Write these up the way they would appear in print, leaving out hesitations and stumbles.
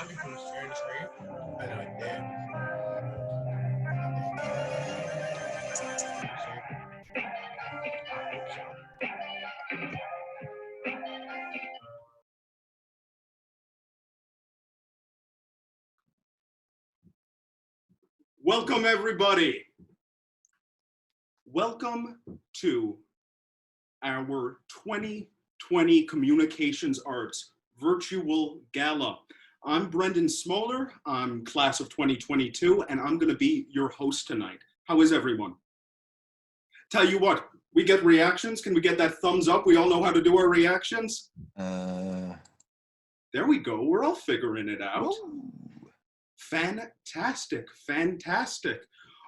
I'm just going to share the screen. I know it did. I hope so. Welcome, everybody. Welcome to our 2020 Communications Arts Virtual Gala. I'm Brendan Smoller. I'm class of 2022, and I'm going to be your host tonight. How is everyone? Tell you what, we get reactions. Can we get that thumbs up? We all know how to do our reactions. There we go. We're all figuring it out. Whoa. Fantastic, fantastic.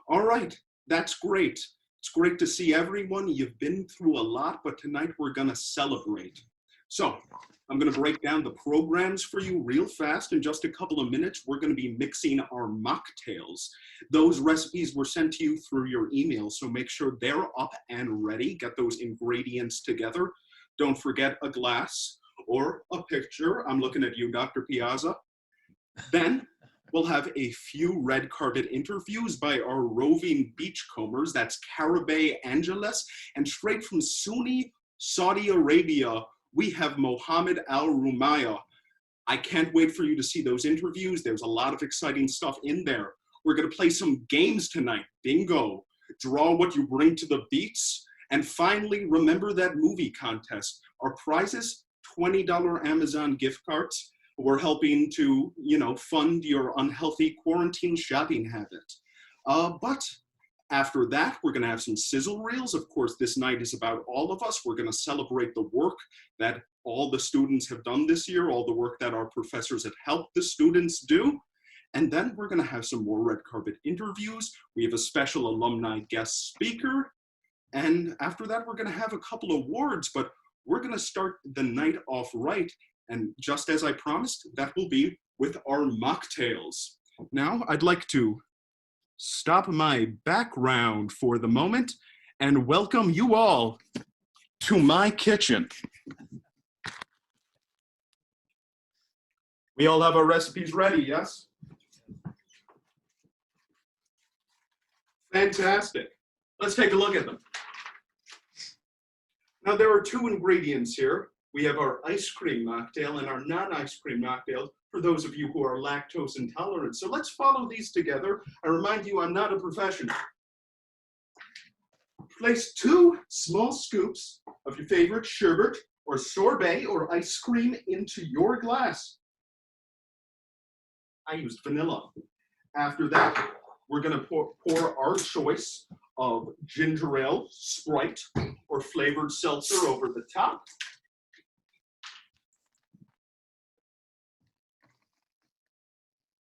All right, that's great. It's great to see everyone. You've been through a lot, but tonight we're gonna celebrate. So I'm gonna break down the programs for you real fast. In just a couple of minutes, we're gonna be mixing our mocktails. Those recipes were sent to you through your email, so make sure they're up and ready. Get those ingredients together. Don't forget a glass or a picture. I'm looking at you, Dr. Piazza. Then we'll have a few red carpet interviews by our roving beachcombers. That's Caribe Angeles. And straight from Sunni, Saudi Arabia, we have Mohammed Al Rumaya. I can't wait for you to see those interviews. There's a lot of exciting stuff in there. We're going to play some games tonight. Bingo. Draw what you bring to the beats. And finally, remember that movie contest. Our prizes, $20 Amazon gift cards. We're helping to, fund your unhealthy quarantine shopping habit. But after that, we're gonna have some sizzle reels. Of course, this night is about all of us. We're gonna celebrate the work that all the students have done this year, all the work that our professors have helped the students do. And then we're gonna have some more red carpet interviews. We have a special alumni guest speaker. And after that, we're gonna have a couple of awards, but we're gonna start the night off right. And just as I promised, that will be with our mocktails. Now, I'd like to stop my background for the moment and welcome you all to my kitchen. We all have our recipes ready, yes? Fantastic. Let's take a look at them. Now, there are two ingredients here. We have our ice cream mocktail and our non-ice cream mocktail for those of you who are lactose intolerant. So let's follow these together. I remind you, I'm not a professional. Place 2 small scoops of your favorite sherbet or sorbet or ice cream into your glass. I used vanilla. After that, we're gonna pour our choice of ginger ale, Sprite, or flavored seltzer over the top.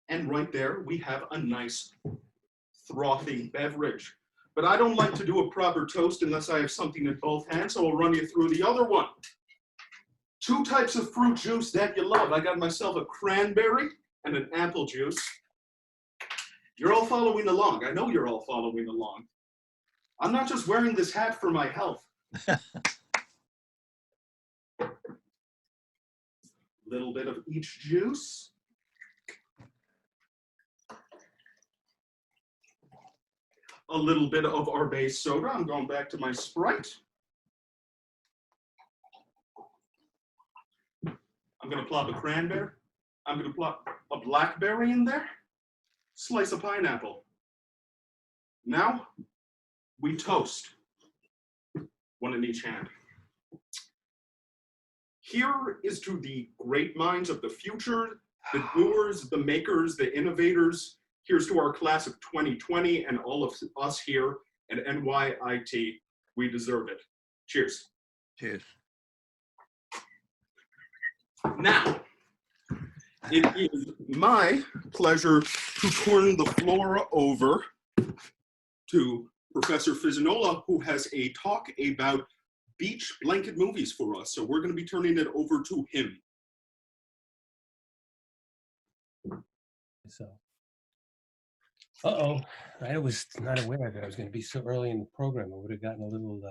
And right there, we have a nice frothy beverage. But I don't like to do a proper toast unless I have something in both hands, so I'll run you through the other one. 2 types of fruit juice that you love. I got myself a cranberry and an apple juice. You're all following along. I know you're all following along. I'm not just wearing this hat for my health. Little bit of each juice. A little bit of our base soda. I'm going back to my Sprite. I'm gonna plop a cranberry. I'm gonna plop a blackberry in there. Slice of pineapple. Now, we toast. One in each hand. Here is to the great minds of the future, the doers, the makers, the innovators. Here's to our class of 2020 and all of us here at NYIT. We deserve it. Cheers. Cheers. Now, it is my pleasure to turn the floor over to Professor Fizinola, who has a talk about beach blanket movies for us. So we're going to be turning it over to him. So. Uh-oh, I was not aware that I was going to be so early in the program. I would have gotten a little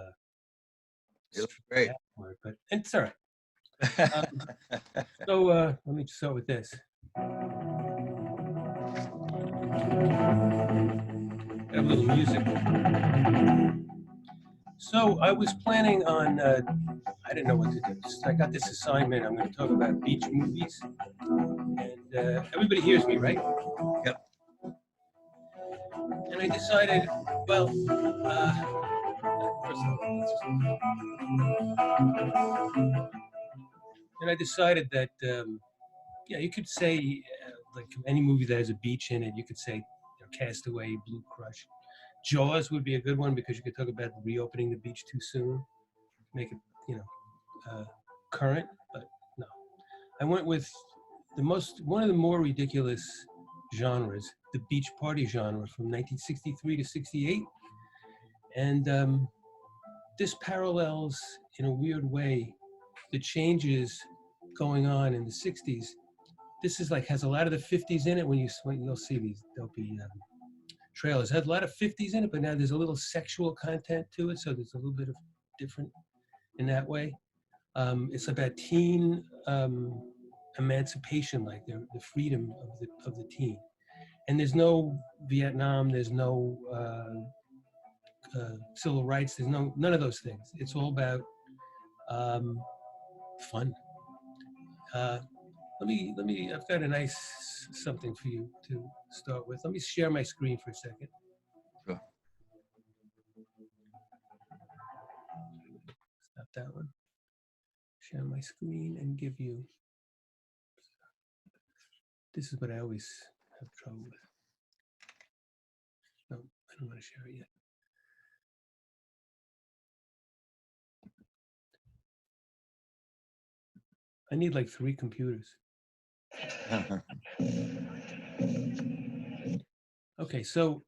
It looks great. but it's all right. So let me start with this. Got a little music. So I was planning on, I didn't know what to do. So I got this assignment. I'm going to talk about beach movies. And everybody hears me, right? Yep. And I decided, well, first of all, and I decided that, yeah, you could say, like any movie that has a beach in it, you could say, Castaway, Blue Crush. Jaws would be a good one because you could talk about reopening the beach too soon, make it, current. But no, I went with one of the more ridiculous genres, the beach party genre from 1963 to 68, and this parallels in a weird way the changes going on in the 60s. This is like has a lot of the 50s in it. When you'll see these, there'll be trailers. It has a lot of 50s in it, but now there's a little sexual content to it, so there's a little bit of different in that way. It's about teen emancipation, like the freedom of the teen. And there's no Vietnam, there's no civil rights, there's none of those things. It's all about fun. Let me. I've got a nice something for you to start with. Let me share my screen for a second. Sure. Stop that one. Share my screen and give you. This is what I always have trouble with. No, I don't want to share it yet. I need like 3 computers. Okay, so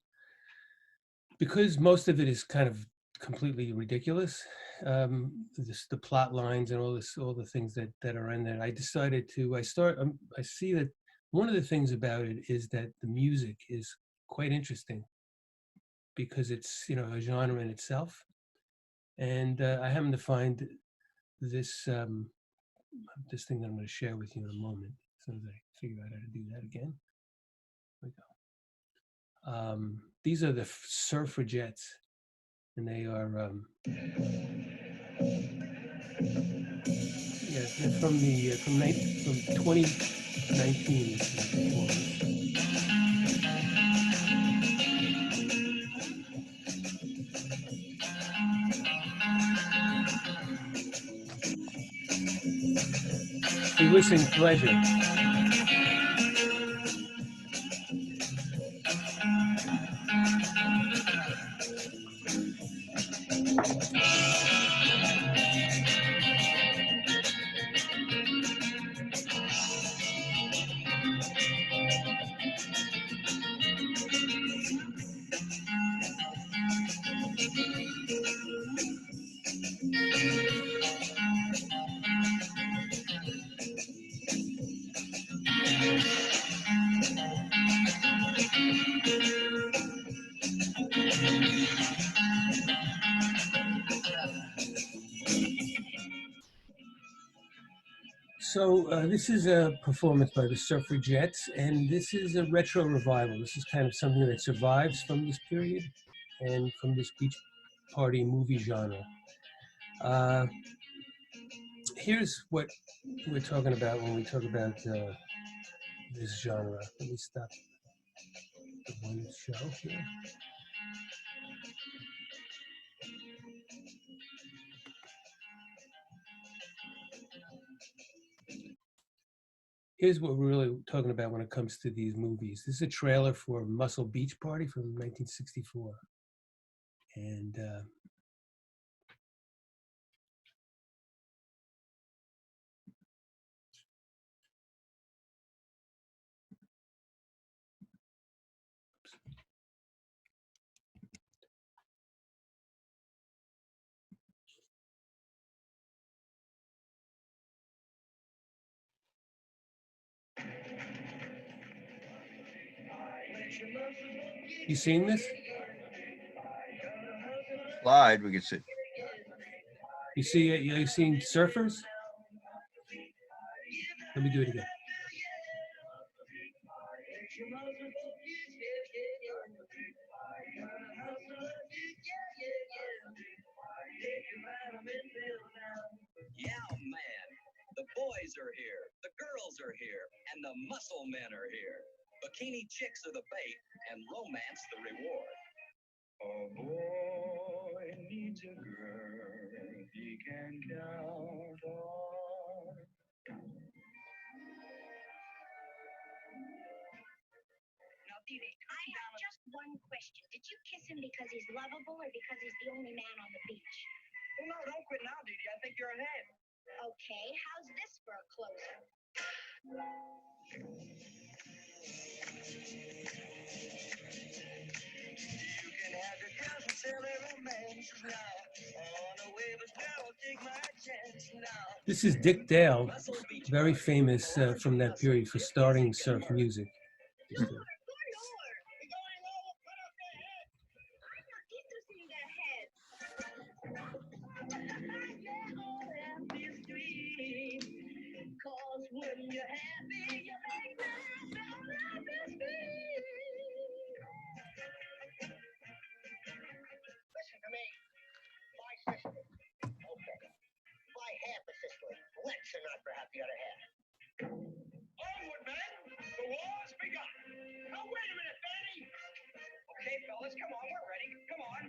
because most of it is kind of completely ridiculous, the plot lines and all the things that are in there, I decided to. I see that one of the things about it is that the music is quite interesting because it's a genre in itself, and I happen to find this this thing that I'm going to share with you in a moment. As soon as I figure out how to do that again. Here we go. These are the suffragettes, and they are yeah, they're from 2019. We listen pleasure. So this is a performance by the Suffragettes, and this is a retro revival. This is kind of something that survives from this period and from this beach party movie genre. Here's what we're talking about when we talk about this genre. Let me stop the one show here. Here's what we're really talking about when it comes to these movies. This is a trailer for Muscle Beach Party from 1964. And you seen this? Slide, we can see. You see it? You seen surfers? Let me do it again. are here, and the muscle men are here. Bikini chicks are the bait, and romance the reward. A boy needs a girl he can count on. Now, Dee Dee, I have just one question. Did you kiss him because he's lovable or because he's the only man on the beach? Well, no, don't quit now, Dee Dee. I think you're ahead. Okay, how's this for a closer? You can have your girls and silly romances now. On a waver's girl, take my chance now. This is Dick Dale, very famous from that period for starting surf music. Just Lord, good Lord. We're going over, put up their head. I'm not interested in their head. Cause when you're happy, you make that life is sweet. Listen to me. My sister. Okay. My half a sister. Let's not perhaps the other half. Onward, men. The war's begun. Now, wait a minute, Fanny. Okay, fellas, come on. We're ready. Come on.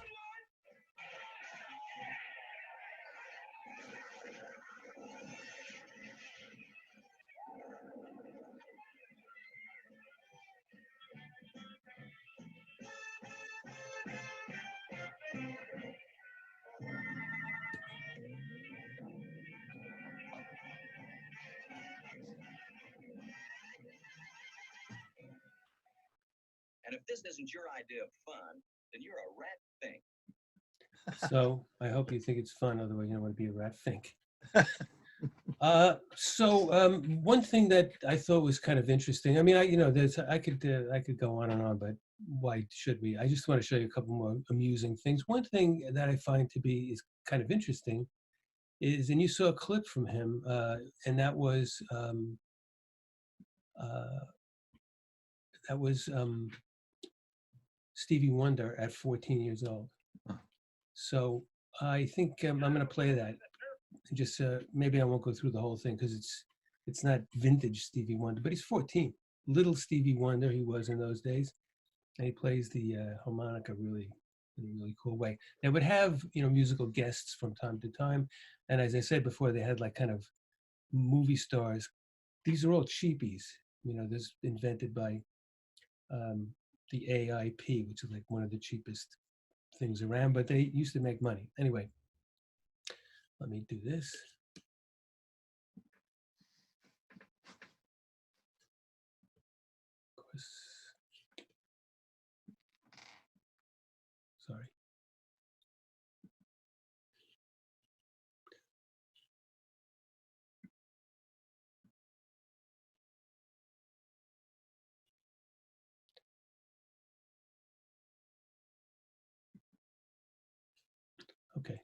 Onward. And if this isn't your idea of fun, then you're a rat fink. So I hope you think it's fun, otherwise you don't want to be a rat fink. One thing that I thought was kind of interesting. I mean, I could go on and on, but why should we? I just want to show you a couple more amusing things. One thing that I find to be is kind of interesting is, and you saw a clip from him, and that was Stevie Wonder at 14 years old. Huh. So I think I'm going to play that. Just maybe I won't go through the whole thing because it's not vintage Stevie Wonder, but he's 14. Little Stevie Wonder he was in those days, and he plays the harmonica really in a really cool way. They would have musical guests from time to time, and as I said before, they had like kind of movie stars. These are all cheapies. This invented by the AIP, which is like one of the cheapest things around, but they used to make money. Anyway, let me do this. Of course. Sorry. Okay.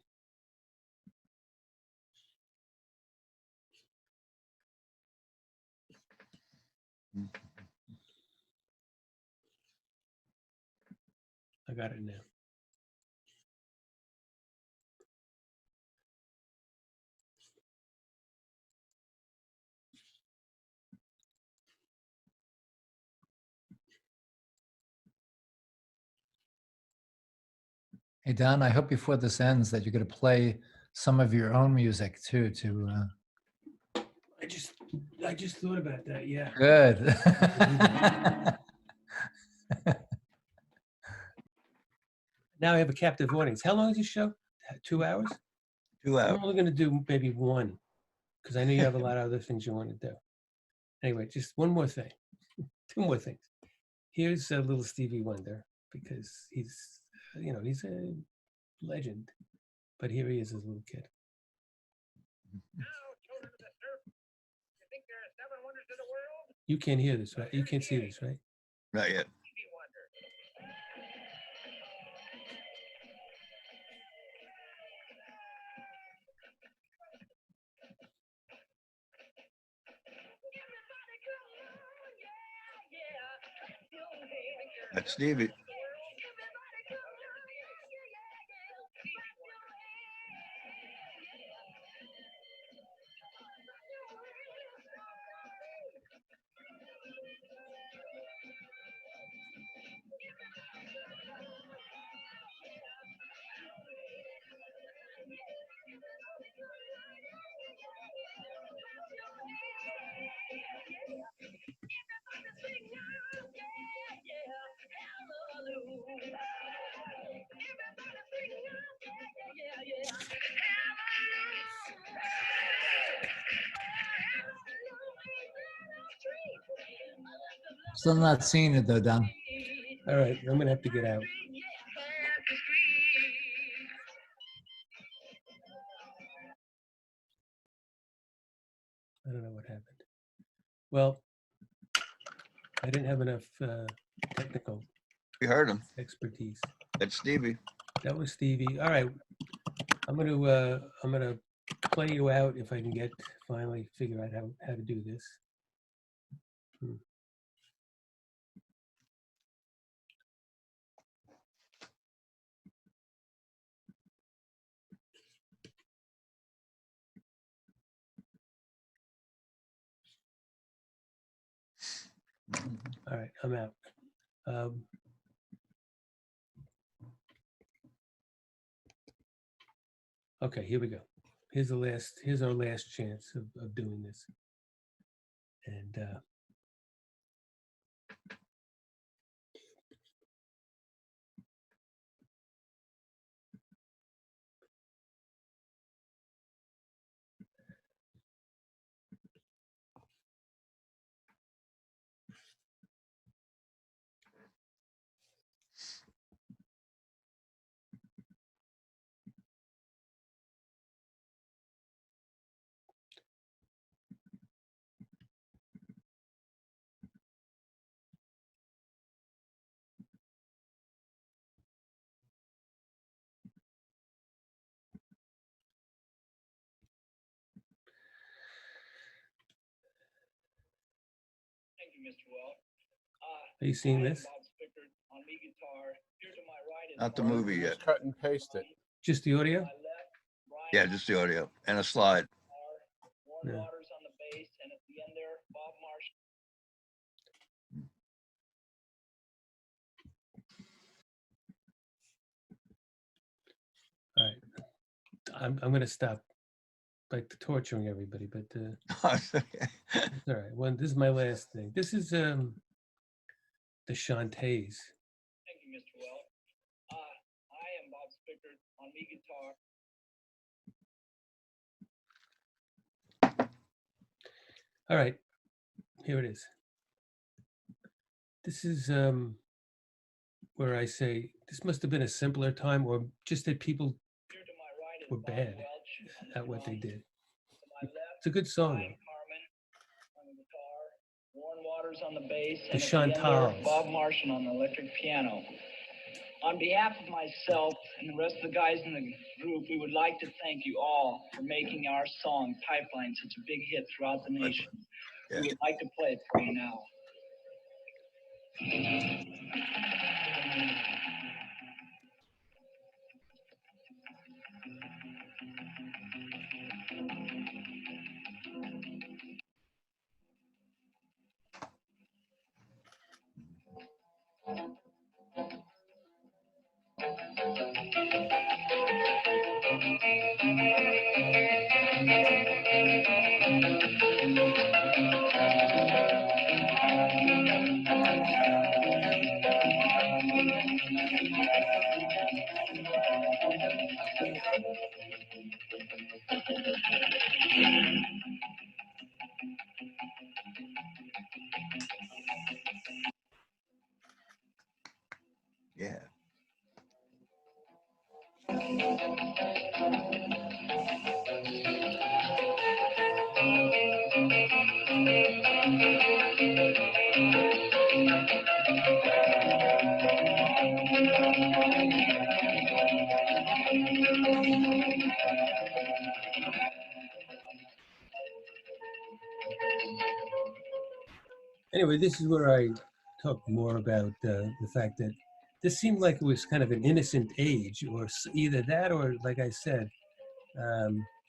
I got it now. Hey, Don, I hope before this ends that you're going to play some of your own music too. I just thought about that. Yeah. Good. Now I have a captive audience. How long is this show? 2 hours? 2 I'm hours. only going to do maybe one because I know you have a lot of other things you want to do. Anyway, just one more thing. 2 more things. Here's a little Stevie Wonder because he's a legend. But here he is as a little kid. Now, children of the surf, you think there are 7 wonders to the world? You can't hear this, right? You can't see this, right? Not yet. Stevie Wonder. Everybody come on, yeah, yeah. Your hand. That's Stevie. Everybody come on, yeah, yeah, yeah. Clap your hands. Still not seeing it though, Don. All right, I'm gonna have to get out. I don't know what happened. Well, I didn't have enough technical We heard him. expertise. That's Stevie. That was Stevie. All right, I'm gonna play you out if I can finally figure out how to do this. All right, I'm out. Okay, here we go. Here's our last chance of doing this. And Thank you, Mr. Welch. are you seeing this? On me guitar. Here to my right is Not the movie yet. Just cut and paste it. Just the audio? my left, Brian Yeah, just the audio and a slide. Warren Yeah. Waters on the bass, and at the end there, Bob Marsh. All right. I'm gonna stop like torturing everybody, but It's okay. it's all right. Well, this is my last thing. This is the Shantays. Thank you, Mr. Welch. I am Bob Spickard on me guitar. All right, here it is. This is where I say this must have been a simpler time, or just that people Here to my right is were Bob bad Welch. at what they did. To my left, It's a good song, Brian though. Carmen on the guitar, Warren Waters on the bass, The and at the end there, Chantals. Bob Marshall on the electric piano. On behalf of myself and the rest of the guys in the group, we would like to thank you all for making our song Pipeline such a big hit throughout the nation. Yeah. We would like to play it for you now. Yeah. Anyway, this is where I talk more about the fact that this seemed like it was kind of an innocent age, or either that, or like I said,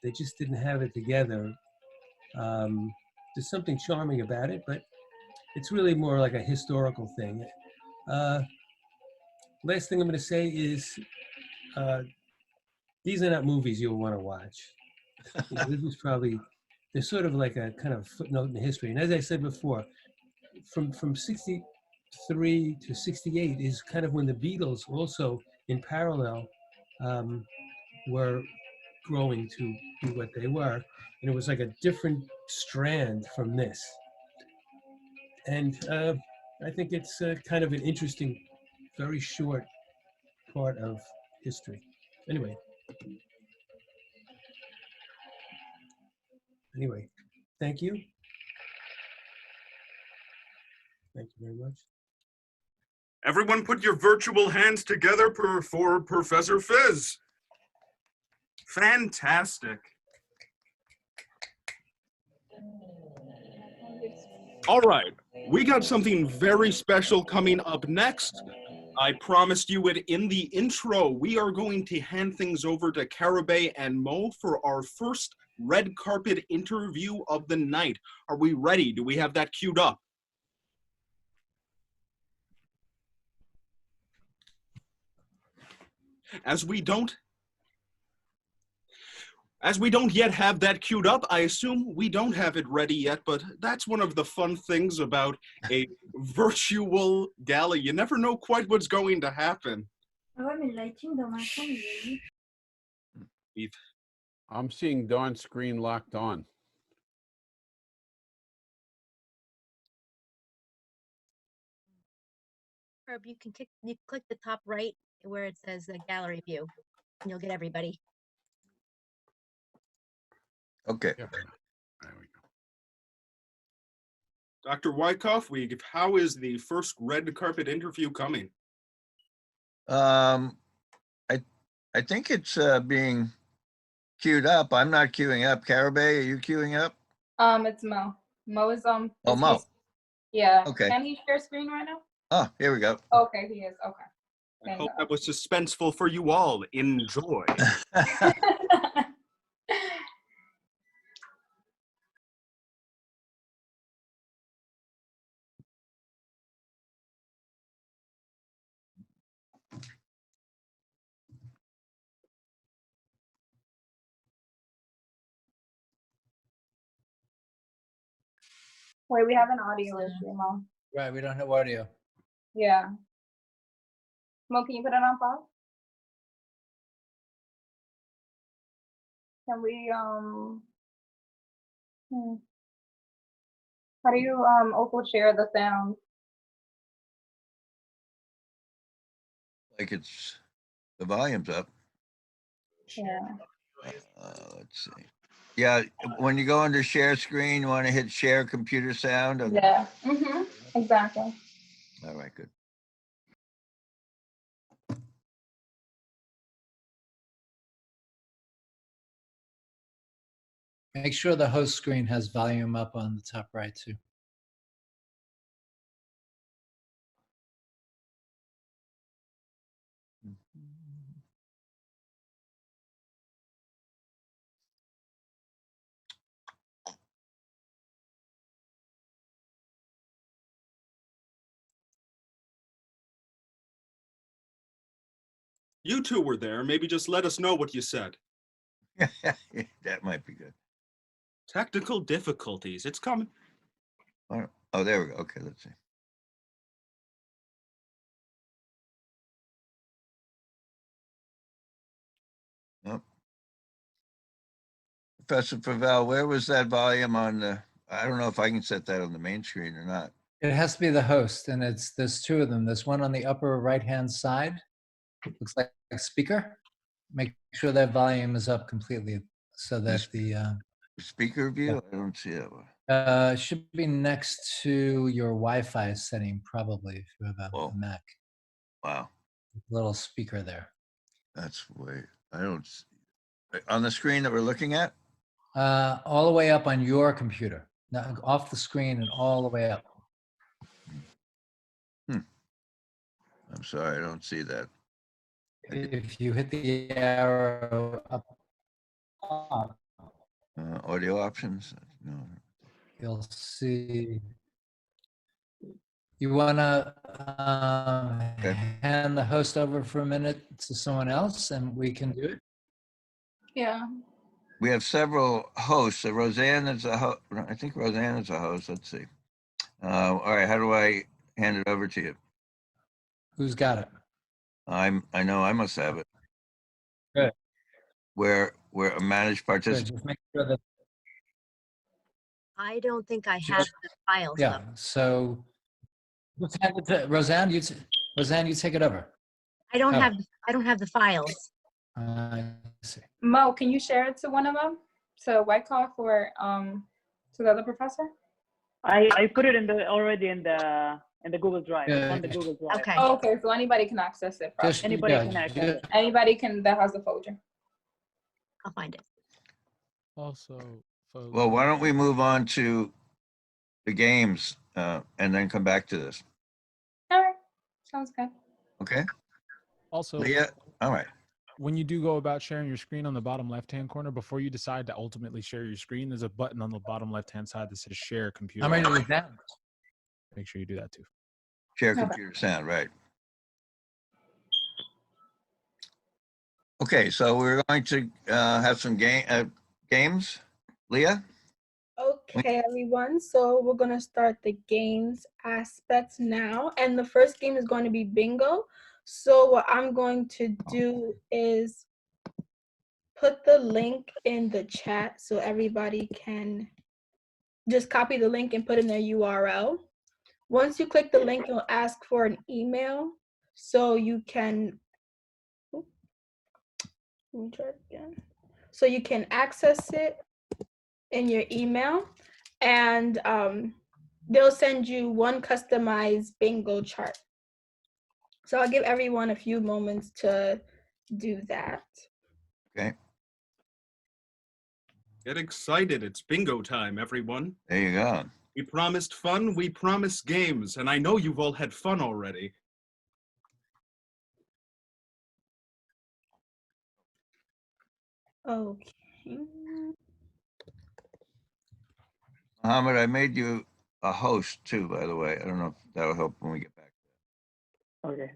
they just didn't have it together. There's something charming about it, but it's really more like a historical thing. Last thing I'm going to say is these are not movies you'll want to watch. You know, this is probably, they're sort of like a kind of footnote in history. And as I said before, from 60, 63 to 68 is kind of when the Beatles also in parallel were growing to be what they were. And it was like a different strand from this. And I think it's kind of an interesting, very short part of history. Anyway, thank you. Thank you very much. Everyone put your virtual hands together for Professor Fizz. Fantastic. All right, we got something very special coming up next. I promised you it in the intro. We are going to hand things over to Karabay and Mo for our first red carpet interview of the night. Are we ready? Do we have that queued up? As we don't yet have that queued up, I assume we don't have it ready yet, but that's one of the fun things about a virtual gala. You never know quite what's going to happen. I'm seeing Dawn's screen locked on. Herb, you click the top right where it says the gallery view, and you'll get everybody. Okay. Yep. There we go. Dr. Wyckoff, how is the first red carpet interview coming? I think it's being queued up. I'm not queuing up. Karabay, are you queuing up? It's Mo. Mo is Oh, is Mo. he- yeah. Okay. Can he share screen right now? Oh, here we go. Okay, he is. Okay. I Thank hope God. that was suspenseful for you all. Enjoy. Wait, we have an audio issue, Mo. Right, we don't have audio. Yeah. Mo, can you put it on pause? Can we how do you also share the sound? Like it's, the volume's up. Yeah. Let's see. Yeah, when you go under share screen, you want to hit share computer sound. Yeah. Exactly. All right, good. Make sure the host screen has volume up on the top right too. You two were there. Maybe just let us know what you said. That might be good. Technical difficulties. It's coming. Oh, there we go. Okay, let's see. Nope. Professor Pavel, where was that volume on the, I don't know if I can set that on the main screen or not. It has to be the host, and there's two of them. There's one on the upper right-hand side. Looks like a speaker. Make sure that volume is up completely so that the Speaker view? I don't see it. should be next to your Wi-Fi setting, probably, if you have a Mac. Wow. Little speaker there. That's way, I don't, on the screen that we're looking at? All the way up on your computer. Now, off the screen and all the way up. I'm sorry, I don't see that. If you hit the arrow up, Audio options? No. you'll see. You want to hand the host over for a minute to someone else and we can do it? Yeah. We have several hosts. So Roseanne is a host. I think Roseanne is a host. Let's see. All right, how do I hand it over to you. Who's got it? I know I must have it. Good. Where a managed Good. participant. Just make sure that, I don't think I have Just- the files yeah, though. so let's hand it to Roseanne, Roseanne, you take it over. I don't Oh. have the files. I see. Mo, can you share it to one of them? To Wyckoff or to the other professor? I put it in the already in the Google Drive. It's on the Yeah. Google Drive. Okay. Oh, okay, so anybody can access it. Probably. Just, Anybody yeah, can access ju- it. Anybody can that has the folder. I'll find it. Also, folks, Well, why don't we move on to the games and then come back to this? All right, sounds good. Okay, also, Leah. All right. when you do go about sharing your screen on the bottom left-hand corner, before you decide to ultimately share your screen, there's a button on the bottom left-hand side that says Share Computer. I'm writing it down. Make sure you do that too. Share Okay. computer sound, right? Okay, so we're going to have some games. Leah. Okay, everyone. So we're gonna start the games aspects now, and the first game is going to be bingo. So what I'm going to do is put the link in the chat so everybody can just copy the link and put in their URL. Once you click the link, it'll ask for an email, so you can. Let me try it again. So you can access it in your email, and they'll send you one customized bingo chart. So I'll give everyone a few moments to do that. Okay, Get excited. It's bingo time, everyone. there you go. We promised fun, we promised games, and I know you've all had fun already. Okay. Mohammed, I made you a host too, by the way. I don't know if that'll help when we get back Okay.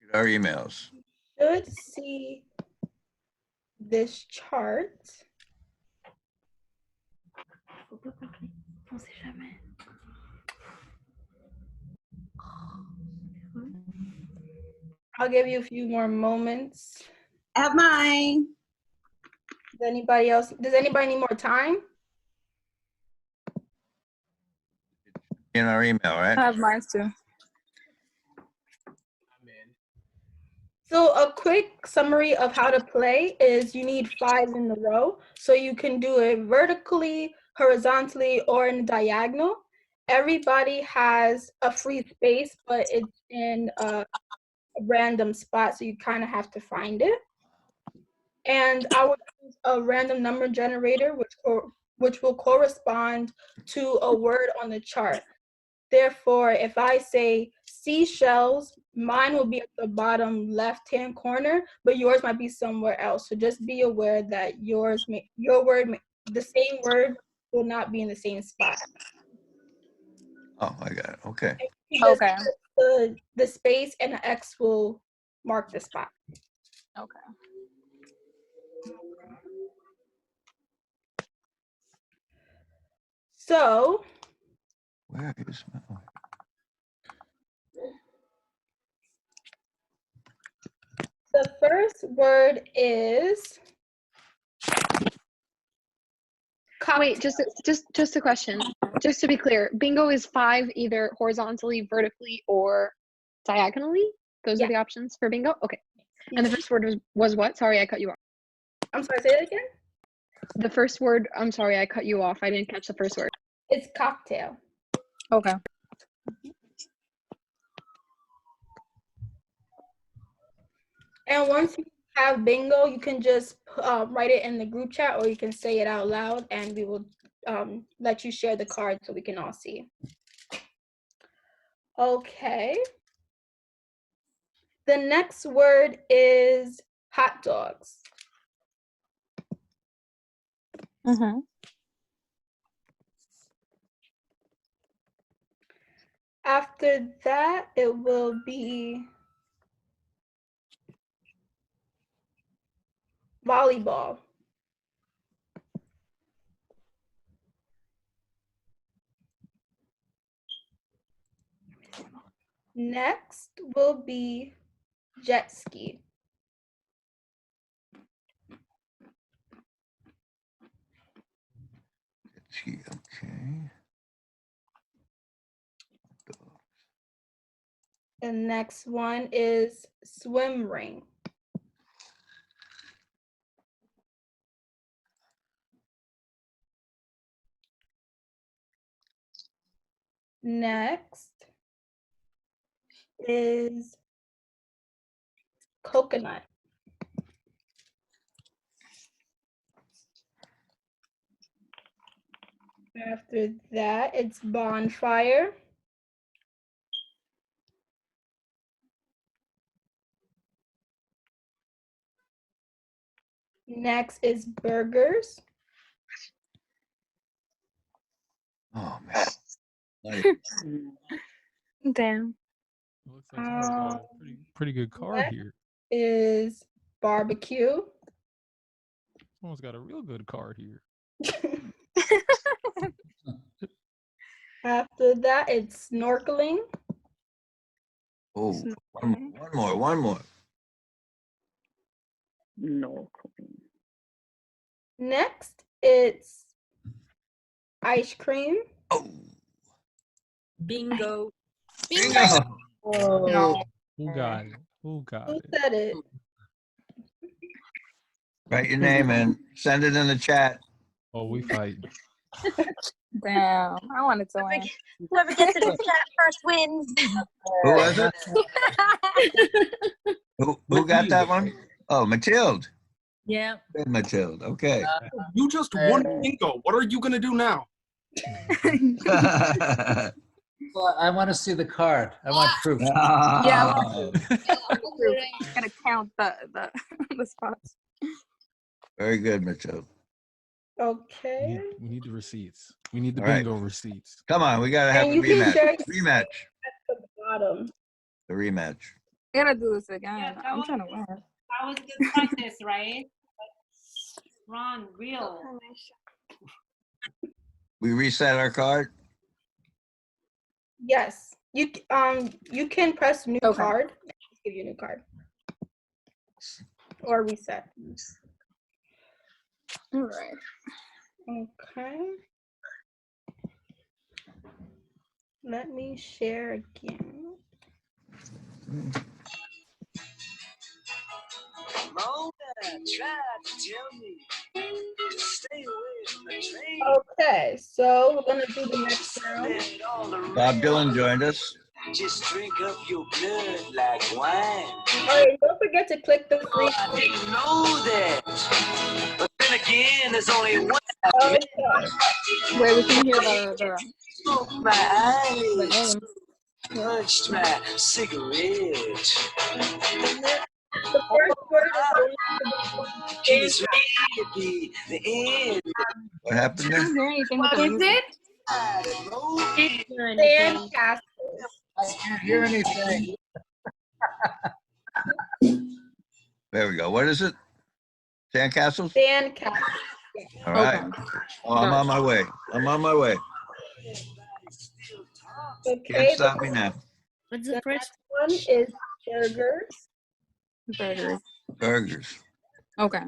to our emails. Should see this chart. I'll give you a few more moments. I have mine. Does anybody need more time? In our email, I right? have mine too. So a quick summary of how to play is you need 5 in a row. So you can do it vertically, horizontally, or in diagonal. Everybody has a free space, but it's in a random spot, so you kind of have to find it. And I would use a random number generator, which will correspond to a word on the chart. Therefore, if I say seashells, mine will be at the bottom left-hand corner, but yours might be somewhere else. So just be aware that the same word will not be in the same spot. Oh, I got it. Okay. You just Okay. put the space and an X will mark the spot. Okay. So Where is my? the first word is Wait, just a question. Just to be clear, bingo is 5 either horizontally, vertically, or diagonally. Those are the options for bingo. Okay. And the first word was what? Sorry, I cut you off. I'm sorry, say it again. The first word. I'm sorry, I cut you off. I didn't catch the first word. It's cocktail. Okay. And once you have bingo, you can just write it in the group chat, or you can say it out loud, and we will let you share the card so we can all see. Okay. The next word is hot dogs. Mm-hmm. After that, it will be volleyball. Next will be jet ski. Okay. The next one is swim ring. Next is coconut. After that, it's bonfire. Next is burgers. Oh man. Nice. Damn. Looks like someone's got a pretty good card Next here. is barbecue. Someone's got a real good card here. After that, it's snorkeling. Oh, one more. No. Next, it's ice cream. Oh. Bingo. Bingo. No. Who got it? Who got Who it? said it? Write your name and send it in the chat. Oh, we fight. Damn, I wanted to win. Whoever gets in the chat first wins. Who was it? Who got that one? Oh, Mathilde. Yeah. Good, Mathilde. Okay. You just won bingo. What are you gonna do now? Well, I want to see the card. I want proof. Yeah, I want to. Gotta count the the spots. Very good, Mathilde. Okay. We need the receipts. We need the All right. bingo receipts. Come on, we gotta have And a you can rematch. share Rematch. at the bottom. The rematch. I gotta do this again. Yeah, that I'm was- trying to win. That was good practice, right? Ron, real. We reset our card. Yes. You can press new card. Just give you a new card. Or reset. All right. Okay. Let me share again. Okay, so we're gonna do the next round. Bob Dylan joined us. Just drink up your blood like wine. Alright, don't forget to click the free. I didn't know that. But then again, there's only one. Wait, we can hear the Smoke my eyelids. names. Punched my cigarette. The first word is She's ready the end. What happened there? hear anything with What the is music. it? Sandcastles. I can't hear anything. There we go. What is it? Sandcastles? Sandcastles. All right. Oh, I'm on my way. I'm on my way. Can't Okay, stop me now. What's the next one is burgers. Burgers. Burgers. Okay.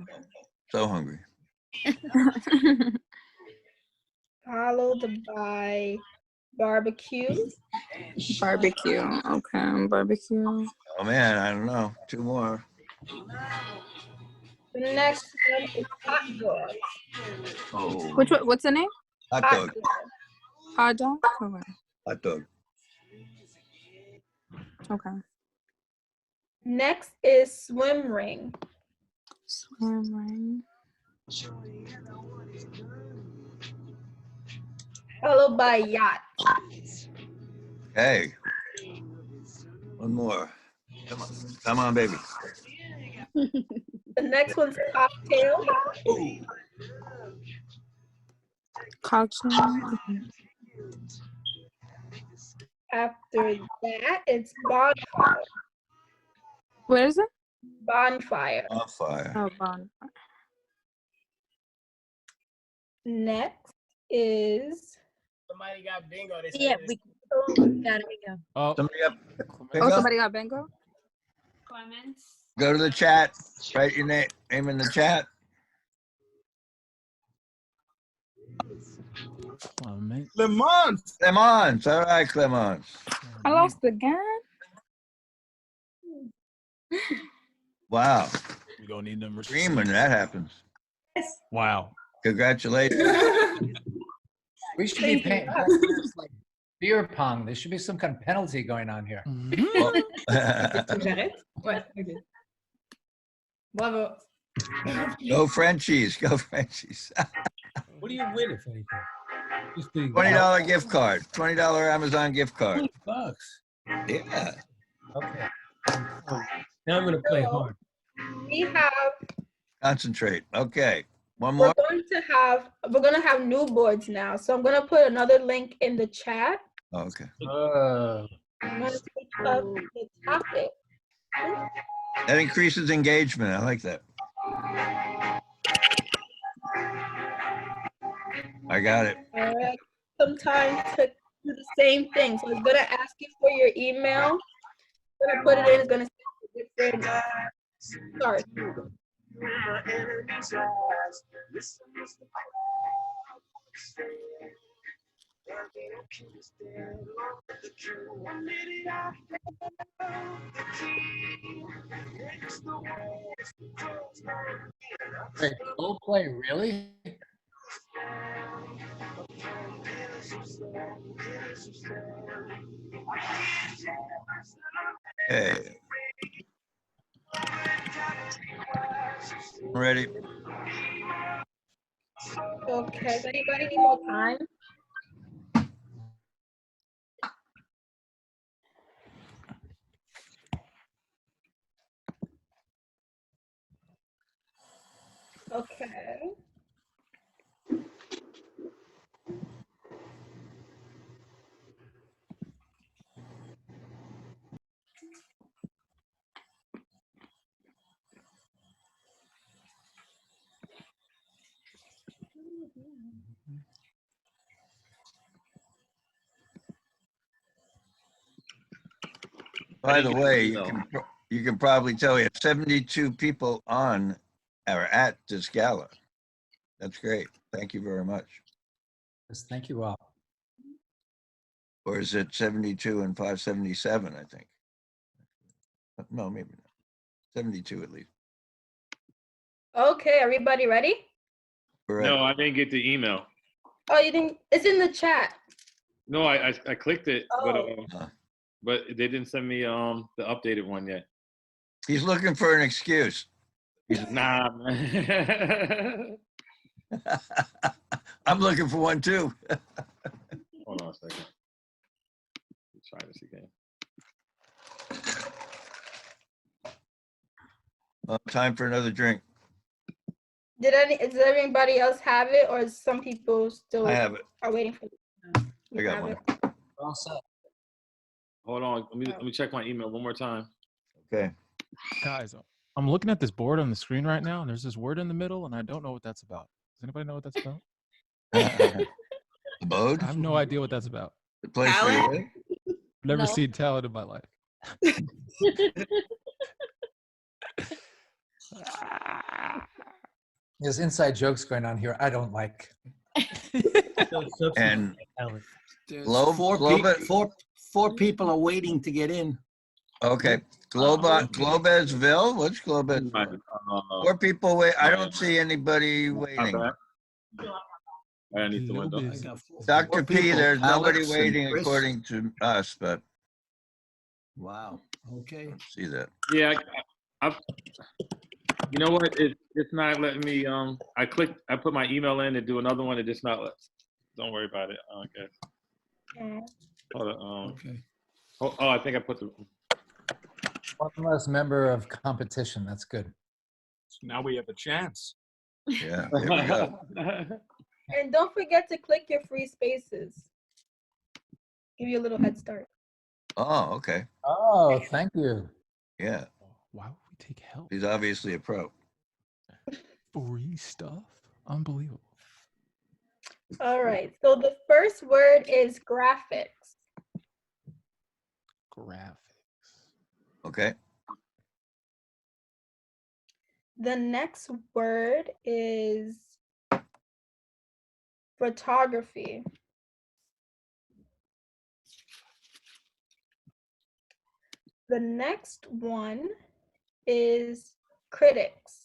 So hungry. Followed by barbecue. Barbecue. Okay, barbecue. Oh man, I don't know. Two more. The next one is hot dog. Oh. Which one? What's the name? Hot dog. Hot dog. Okay. Hot dog. Okay. Next is swim ring. Swim ring. Followed by yacht. Hey. One more. Come on. Come on, baby. The next one's cocktail. Cocktail. After that, it's bonfire. What is it? Bonfire. On fire. Oh, bonfire. Next is Somebody got bingo. They said Yeah, it's Got it. Go. Oh, Somebody up. Oh, Bingo? somebody got bingo? Clemens. Go to the chat. Write your name in the chat. Clement. Lemons. Clemens. All right, Clemens. I lost again. Wow. We don't need number Dream when that happens. Wow. Congratulations. We should be paying practice like beer pong. There should be some kind of penalty going on here. Well, J'arrête? Ouais, ok. Bravo. go Frenchies. Go Frenchies. What do you win if anything? Just the $20 gift card. $20 Amazon gift card. $20. Yeah. Okay. Now I'm gonna play hard. We have Concentrate. Okay. One more. we're gonna have new boards now. So I'm gonna put another link in the chat. Oh, okay. I'm gonna switch up the topic. That increases engagement. I like that. I got it. All right. Some time to do the same thing. So it's gonna ask you for your email. It's gonna put it in. It's gonna say different start. Wait, Coldplay, really? Hey. Ready? Okay. Does anybody need more time? Okay. By the way, you can probably tell we have 72 people on or at this gala. That's great. Thank you very much. Yes, thank you all. Or is it 72 and 577, I think? No, maybe not. 72 at least. Okay. Everybody ready? Correct. No, I didn't get the email. Oh, you didn't? It's in the chat. No, I clicked it, Oh. but they didn't send me the updated one yet. He's looking for an excuse. Nah, man. I'm looking for one too. Hold on a second. Let's try this again. Time for another drink. Does anybody else have it, or is some people still I have it. are waiting for it? I got one. All set. Hold on. Let me check my email one more time. Okay. Guys, I'm looking at this board on the screen right now, and there's this word in the middle, and I don't know what that's about. Does anybody know what that's about? Abode? I have no idea what that's about. The place where you live? Never No. seen talent in my life. There's inside jokes going on here I don't like. And There's Globe, four people are waiting to get in. Okay. Globezville? What's Globez? 4 people wait. I don't see anybody waiting. I need to Dr. P, people, there's nobody Alex and waiting Chris. according to us, but Wow. Okay. see that. Yeah, you know what? It's not letting me. I put my email in to do another one. It just not let. Don't worry about it. Okay. Hold on. Okay. Oh, I think I put the. One less member of competition. That's good. So now we have a chance. Yeah, there we go. And don't forget to click your free spaces. Give you a little head start. Oh, okay. Oh, thank you. Yeah. Why would we take help? He's obviously a pro. Free stuff? Unbelievable. All right. So the first word is graphics. Graphics. Okay. The next word is photography. The next one is critics.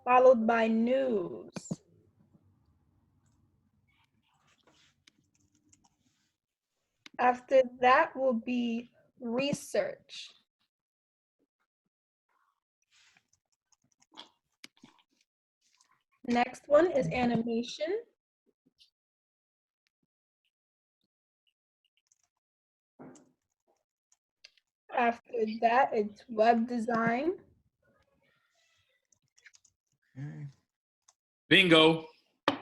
Followed by news. After that will be research. Next one is animation. After that, it's web design. Bingo.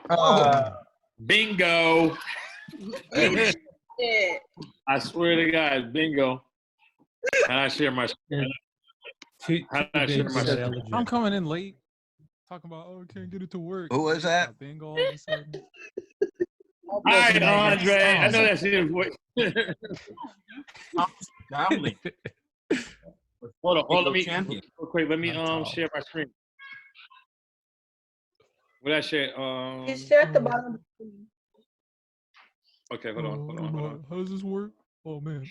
Oh. Bingo. Yeah. I swear to God, bingo. And I share my screen. How do I share my screen? I'm coming in late. Talking about, oh, I can't get it to work. Who was that? Bingo all of a sudden. All right, Andre. I know that's your voice. Dowling. Hold on. Let me Champion. real quick. Let me share my screen. What did I share? You share at the bottom of the screen. Okay, hold on. How does this work? Oh man.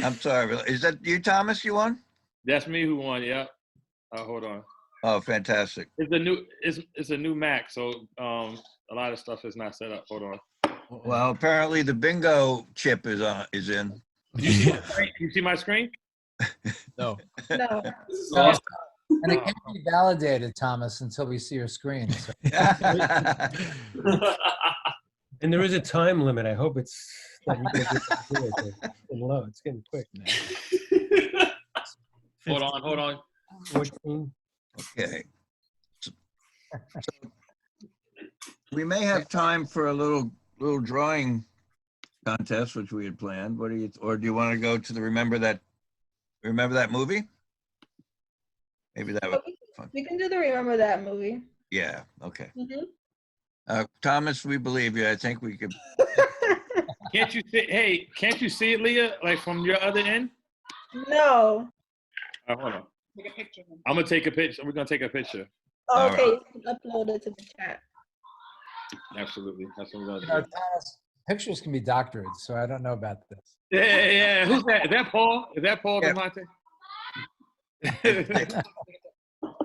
I'm sorry. Is that you, Thomas? You won? That's me who won. Yeah. Hold on. Oh, fantastic. It's a new Mac, so a lot of stuff is not set up. Hold on. Well, apparently the bingo chip is in. You see my screen? No. No. No. And it can't be validated, Thomas, until we see your screen. So. And there is a time limit. I hope it's that we can get to it. It's getting low. It's getting quick now. Hold on. 14. Okay. So we may have time for a little drawing contest, which we had planned. Or do you want to go to the remember that movie? Maybe that would be fun. We can do the remember that movie. Yeah. Okay. Mm-hmm. Thomas, we believe you. I think we could. Can't you see? Hey, can't you see it, Leah? Like from your other end? No. Hold on. Take a picture. I'm gonna take a picture. We're gonna take a picture. Okay, you can upload it to the chat. Absolutely. That's what we're gonna do. Thomas, pictures can be doctored, so I don't know about this. Yeah. Who's that? Is that Paul? Yeah. DeMonte?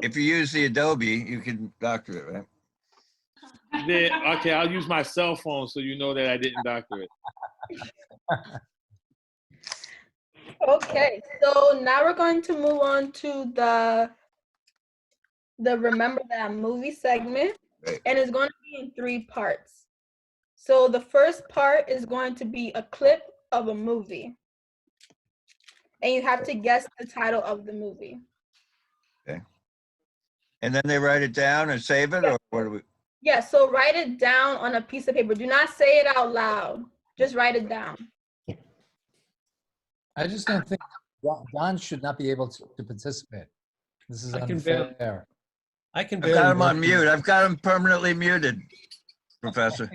If you use the Adobe, you can doctor it, right? Yeah, okay, I'll use my cell phone so you know that I didn't doctor it. Okay, so now we're going to move on to the Remember That Movie segment, and it's going to be in 3 parts. So the first part is going to be a clip of a movie, and you have to guess the title of the movie. Okay. And then they write it down and save it, or what do we? Yeah, so write it down on a piece of paper. Do not say it out loud. Just write it down. I just don't think Don should not be able to participate. This is unfair. I've got him on mute. I've got him permanently muted, Professor.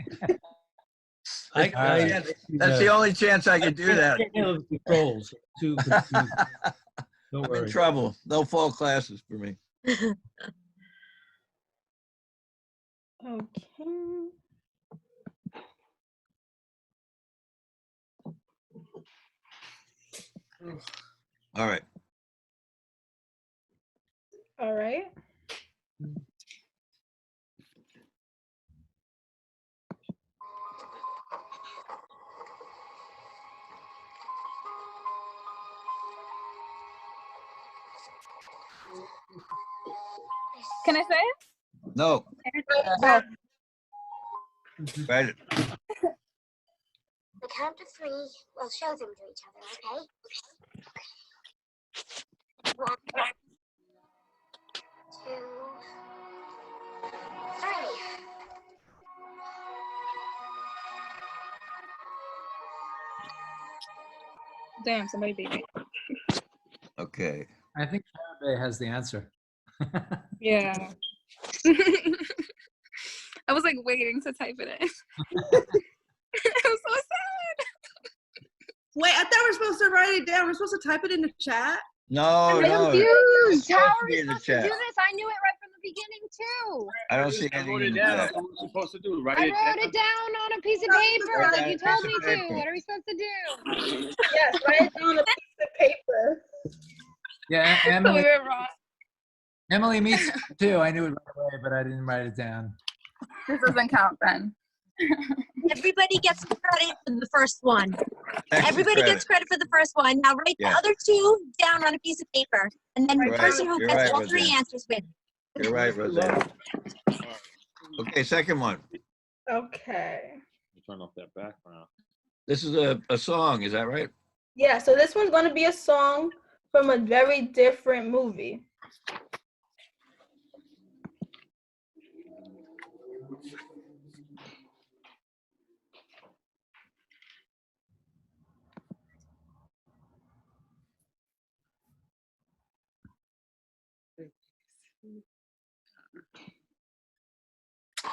That's the only chance I could do that. Controls. Too confused. Don't I'm worry. in trouble. No fall classes for me. Okay. All right. All right. Can I say it? No. Write it. The count of 3, we'll show them to each other, okay? 1, 2, 3. Damn, somebody beat me. Okay. I think Bay has the answer. Yeah. I was like waiting to type it in. It was so sad. Wait, I thought we were supposed to write it down. We're supposed to type it in the chat. No, I'm no. confused. How supposed are to we be in the supposed to do chat. this? I knew it right from the beginning too. I don't see I anything wrote in it the down. chat. That's what we're supposed to do. Write I it wrote down. it down on a piece of paper Write like down you a told piece me of to. paper. What are we supposed to do? Yes, write it down on a piece of paper. Yeah, We Emily. were wrong. Emily, me too. I knew it right away, but I didn't write it down. This doesn't count then. Everybody gets credit for the first one. Extra Everybody gets credit for the first one. Now write Yeah. the other two down on a piece of paper, and then the Right. person who You're gets right, all three Roseanne. answers wins. You're right, Roseanne. Okay, second one. Okay. Turn off that background. This is a song, is that right? Yeah, so this one's going to be a song from a very different movie.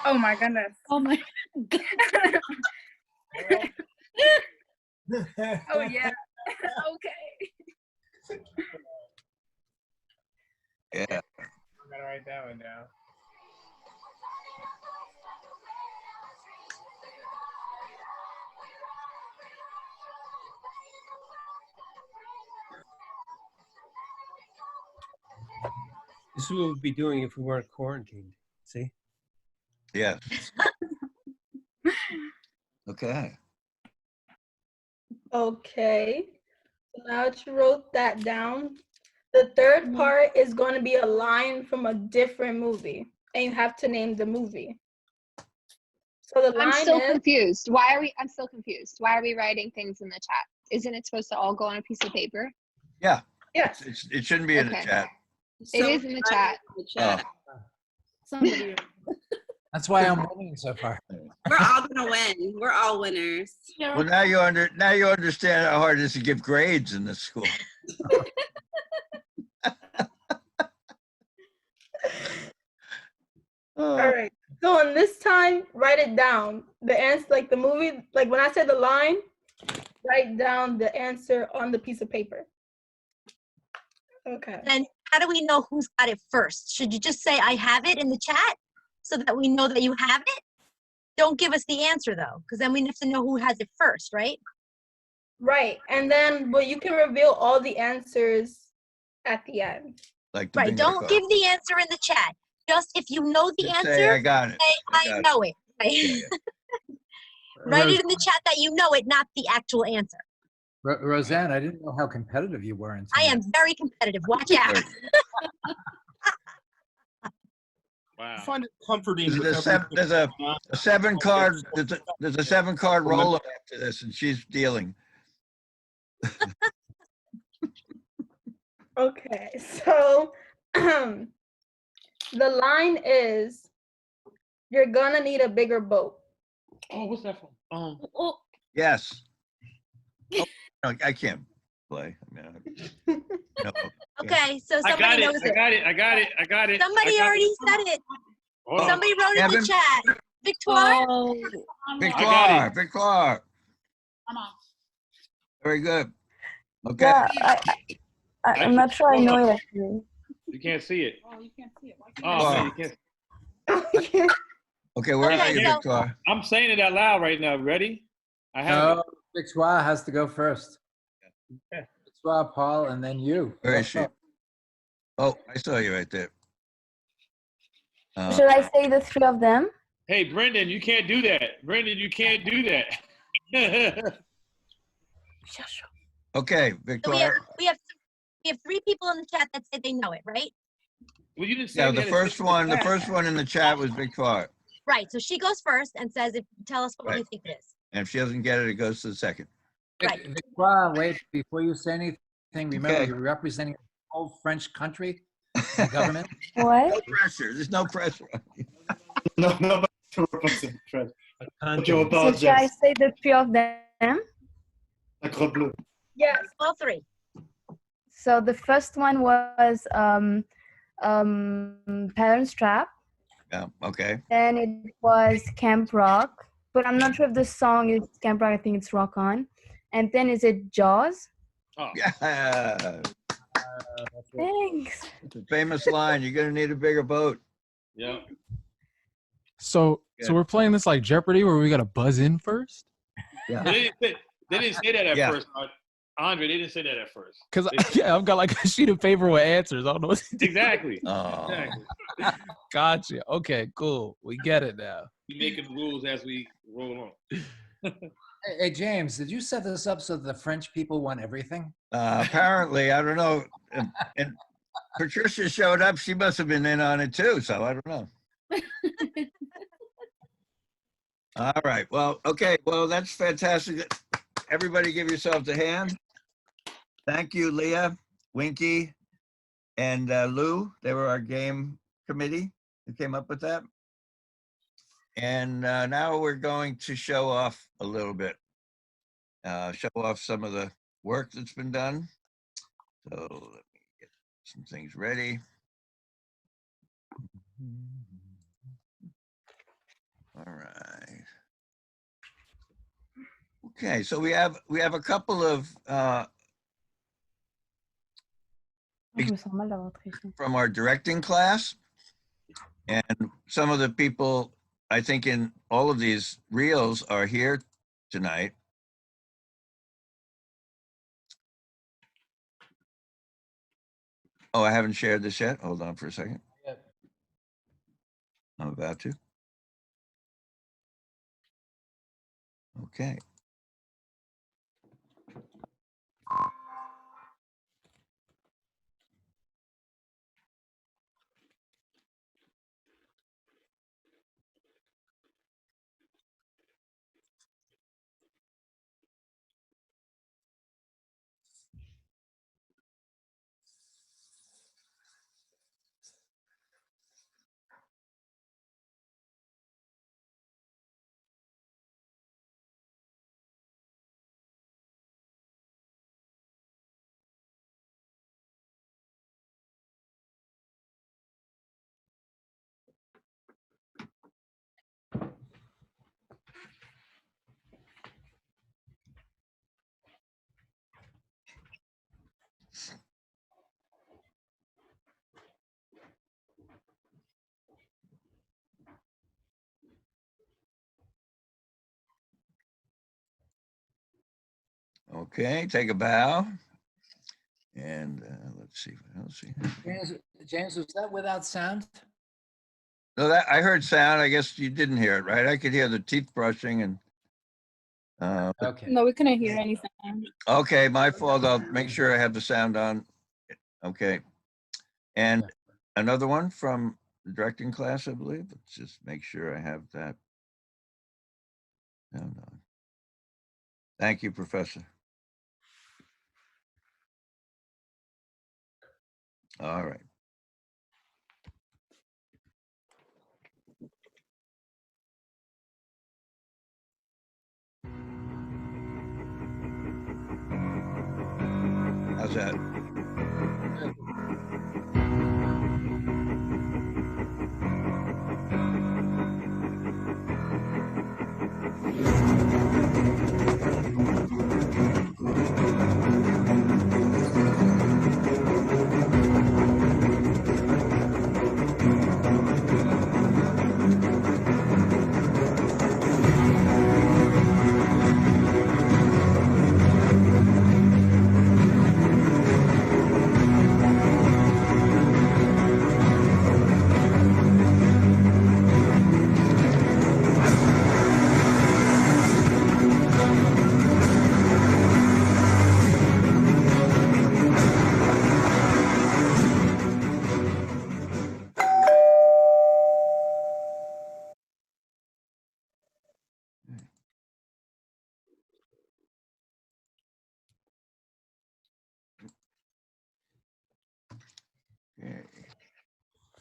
Oh my goodness. Oh my God. Oh yeah. Okay. Yeah. I'm gonna write that one down. This is what we'd be doing if we weren't quarantined. See? Yes. Okay. Okay. So now that you wrote that down, the third part is going to be a line from a different movie, and you have to name the movie. So the line I'm still is confused. I'm still confused. Why are we writing things in the chat? Isn't it supposed to all go on a piece of paper? Yeah. Yes. It shouldn't be in the Okay. chat. It is in the chat. Oh. Somebody. That's why I'm winning so far. We're all gonna win. We're all winners. Well, now you understand how hard it is to give grades in this school. all right. So on this time, write it down. The answer, like the movie, like when I said the line, write down the answer on the piece of paper. Okay. Then how do we know who's got it first? Should you just say, I have it in the chat so that we know that you have it? Don't give us the answer though, because then we have to know who has it first, right? Right. And then, but you can reveal all the answers at the end. Like the Right. bingo Don't card. give the answer in the chat. Just if you know the Just answer, say, I got it. say, I I got it." know it. Right? Yeah, Write it in the chat that you know it, not the actual answer. Roseanne, I didn't know how competitive you were. I am very competitive. Watch out. Wow. I find it comforting. There's with a everything. seven card. There's a 7-card roll up after this, and she's dealing. Okay. So the line is, you're gonna need a bigger boat. Oh, what's that from? Oh, Yes. Oh, no, I can't play. No. Okay, so I got somebody it. knows I got it. I got it. I got it. Somebody I got already it. said it. Hold on. Somebody wrote it in Kevin? the chat. Victoire? oh. Victoire. Victoire. Come on. Very good. Okay. Yeah, I'm not sure I know it actually. You can't see it. Oh, you can't see it. Why Oh, can't man, you can't. Okay, where Okay, are you, so- Victoire? I'm saying it out loud right now. Ready? I have No, Victoire has to go first. it. Victoire, Paul, and then you. Where is she? Oh, I saw you right there. Should I say the three of them? Hey, Brendan, you can't do that. Brendan, you can't do that. Okay, So Victoire. we have 3 people in the chat that said they know it, right? Well, you didn't say Yeah, we the had a first specific one. The time. first one in the chat was Victoire, Right. So she goes first and says, "Tell us what you Right. think it is." and if she doesn't get it, it goes to the second. Right. Victoire, wait, before you say anything, remember Okay. you're representing the whole French country, the government. No What? pressure. There's no pressure. No, no, Fred. So should I say the three of them? Yes. All 3. So the first one was Parents Trap. Yeah, okay. Then it was Camp Rock, but I'm not sure if the song is Camp Rock. I think it's Rock On. And then is it Jaws? Oh. Yeah. Thanks. It's a famous line. You're gonna need a bigger boat. Yeah. So Good. we're playing this like Jeopardy where we gotta buzz in first? Yeah. They didn't say that at Yeah. first, Andre. They didn't say that at first. Because yeah, I've got like a sheet of paper with answers. I don't know what to do. Exactly. Oh. Exactly. Gotcha. Okay, cool. We get it now. We making the rules as we roll on. Hey, James, did you set this up so that the French people want everything? Apparently, I don't know. And Patricia showed up. She must have been in on it too. So I don't know. All right. Well, okay. Well, that's fantastic. Everybody give yourselves a hand. Thank you, Leah, Winky, and Lou. They were our game committee who came up with that. And now we're going to show off a little bit. Show off some of the work that's been done. So let me get some things ready. All right. Okay, so we have a couple of from our directing class, and some of the people I think in all of these reels are here tonight. Oh, I haven't shared this yet. Hold on for a second. I'm about to. Okay. Okay, take a bow. And let's see what else we have. James, was that without sound? No, that I heard sound. I guess you didn't hear it, right? I could hear the teeth brushing and. Okay. No, we couldn't hear anything. Okay, my fault. I'll make sure I have the sound on. Okay. And another one from the directing class, I believe. Let's just make sure I have that. No. Thank you, Professor. All right. How's that?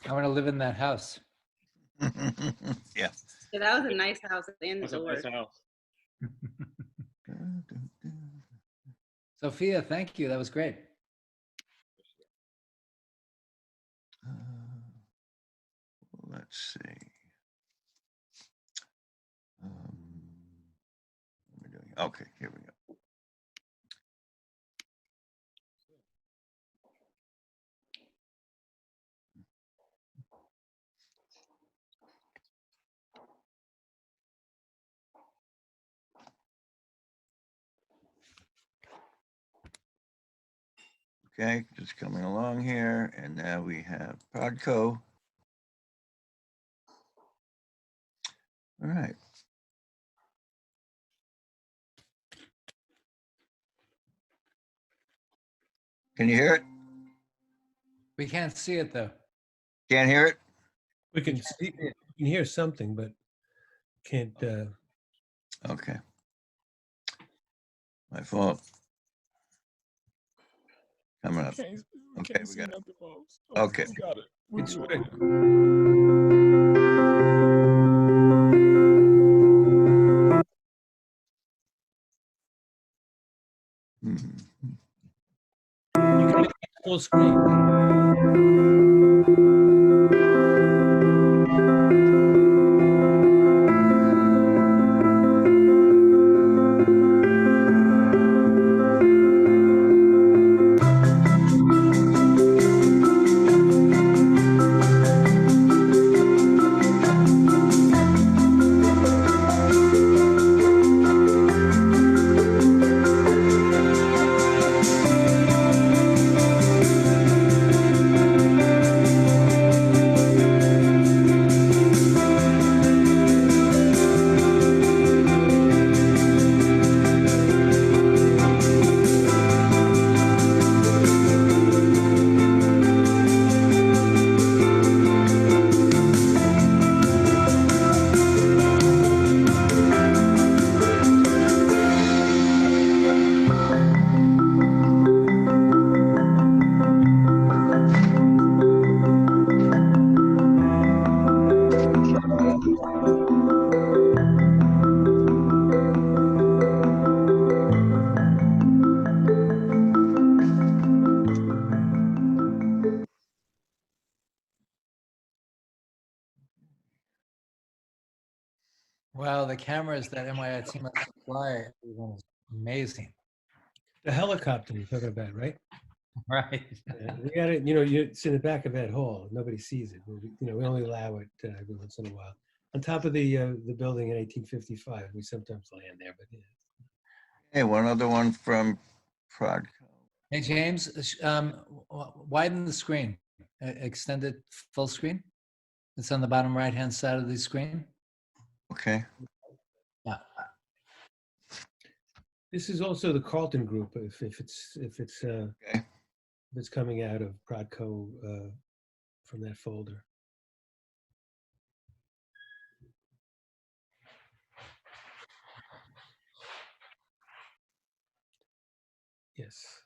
I want to live in that house. Yeah. Yeah, that was a nice house and That's the a nice door. house. Sophia, thank you. That was great. let's see. What am I doing? Okay, here we go. Okay, just coming along here, and now we have Prodco. All right. Can you hear it? We can't see it though. Can't hear it? We can see, we can hear something, but can't. Okay. My fault. Coming up. Okay, we got it. Okay. Got it. It's You can make it full screen. Wow, the cameras that MIT must supply is amazing. The helicopter you're talking about, right? Right. We got it. You know, it's in the back of that hall. Nobody sees it. We only allow it every once in a while. On top of the building in 1855, we sometimes land there. But yeah. Hey, one other one from Prodco. Hey, James, widen the screen. Extend it full screen. It's on the bottom right-hand side of the screen. Okay. Yeah. This is also the Carlton Group. If it's coming out of Prodco from that folder. Yes.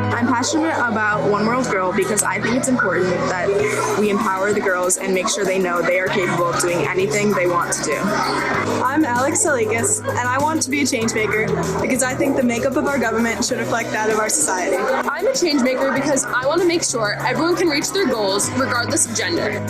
I'm passionate about One World Girl because I think it's important that we empower the girls and make sure they know they are capable of doing anything they want to do. I'm Alex Salikas, and I want to be a change maker because I think the makeup of our government should reflect that of our society. I'm a change maker because I want to make sure everyone can reach their goals regardless of gender.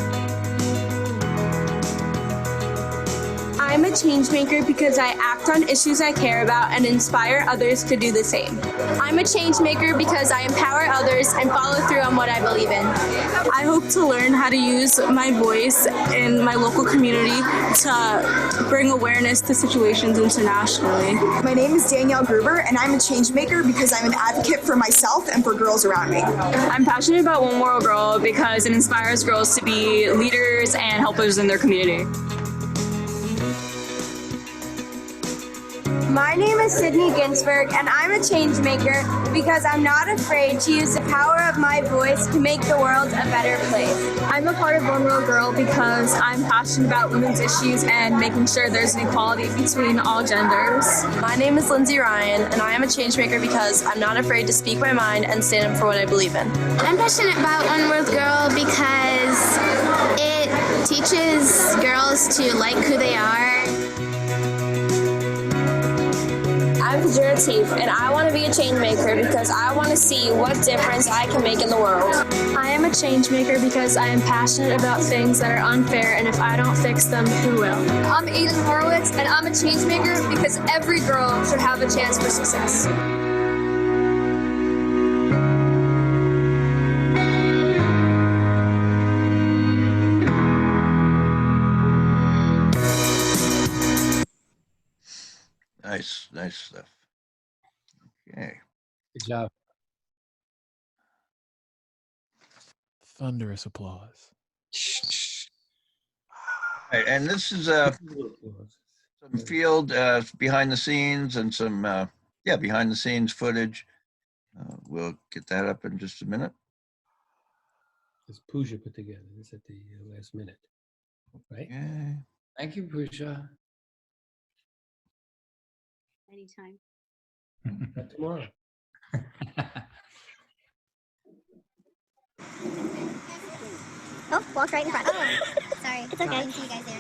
I'm a change maker because I act on issues I care about and inspire others to do the same. I'm a change maker because I empower others and follow through on what I believe in. I hope to learn how to use my voice in my local community to bring awareness to situations internationally. My name is Danielle Gruber, and I'm a change maker because I'm an advocate for myself and for girls around me. I'm passionate about One World Girl because it inspires girls to be leaders and helpers in their community. My name is Sydney Ginsberg, and I'm a change maker because I'm not afraid to use the power of my voice to make the world a better place. I'm a part of One World Girl because I'm passionate about women's issues and making sure there's an equality between all genders. My name is Lindsay Ryan, and I am a change maker because I'm not afraid to speak my mind and stand up for what I believe in. I'm passionate about One World Girl because it teaches girls to like who they are. I'm Jared tape, and I want to be a change maker because I want to see what difference I can make in the world. I am a change maker because I am passionate about things that are unfair, and if I don't fix them, who will? I'm Aiden Horowitz, and I'm a change maker because every girl should have a chance for success. Nice stuff. Okay. Good job. Thunderous applause. All right, and this is some field behind the scenes and some behind the scenes footage. We'll get that up in just a minute. This Pooja put together this at the last minute, right? Okay. Thank you, Pooja. Anytime. Not tomorrow. Oh, walk right in front. Oh, sorry. It's okay. I didn't see you guys there.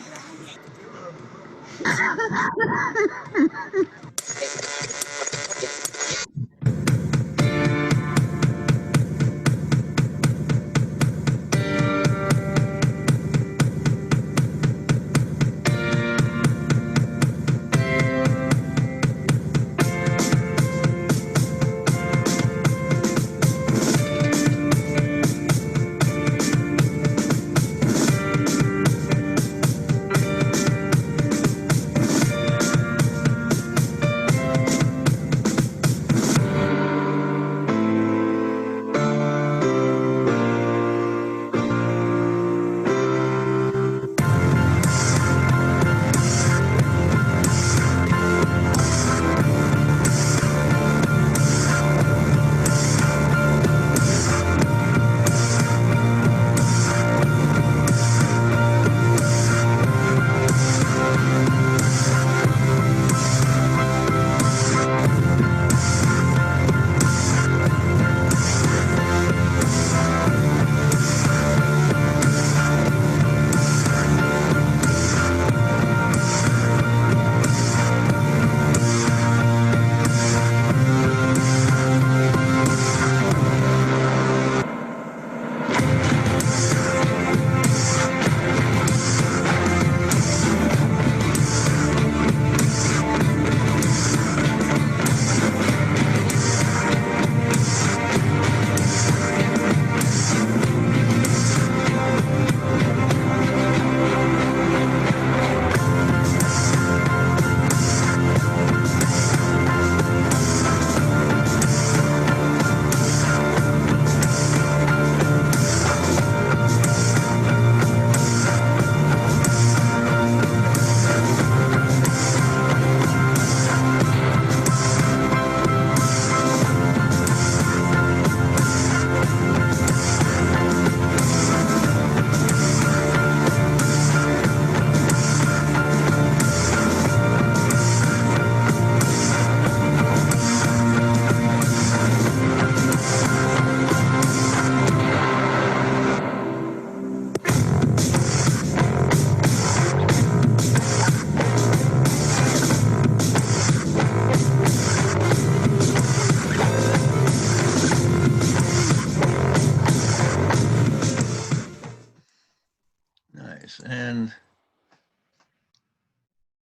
And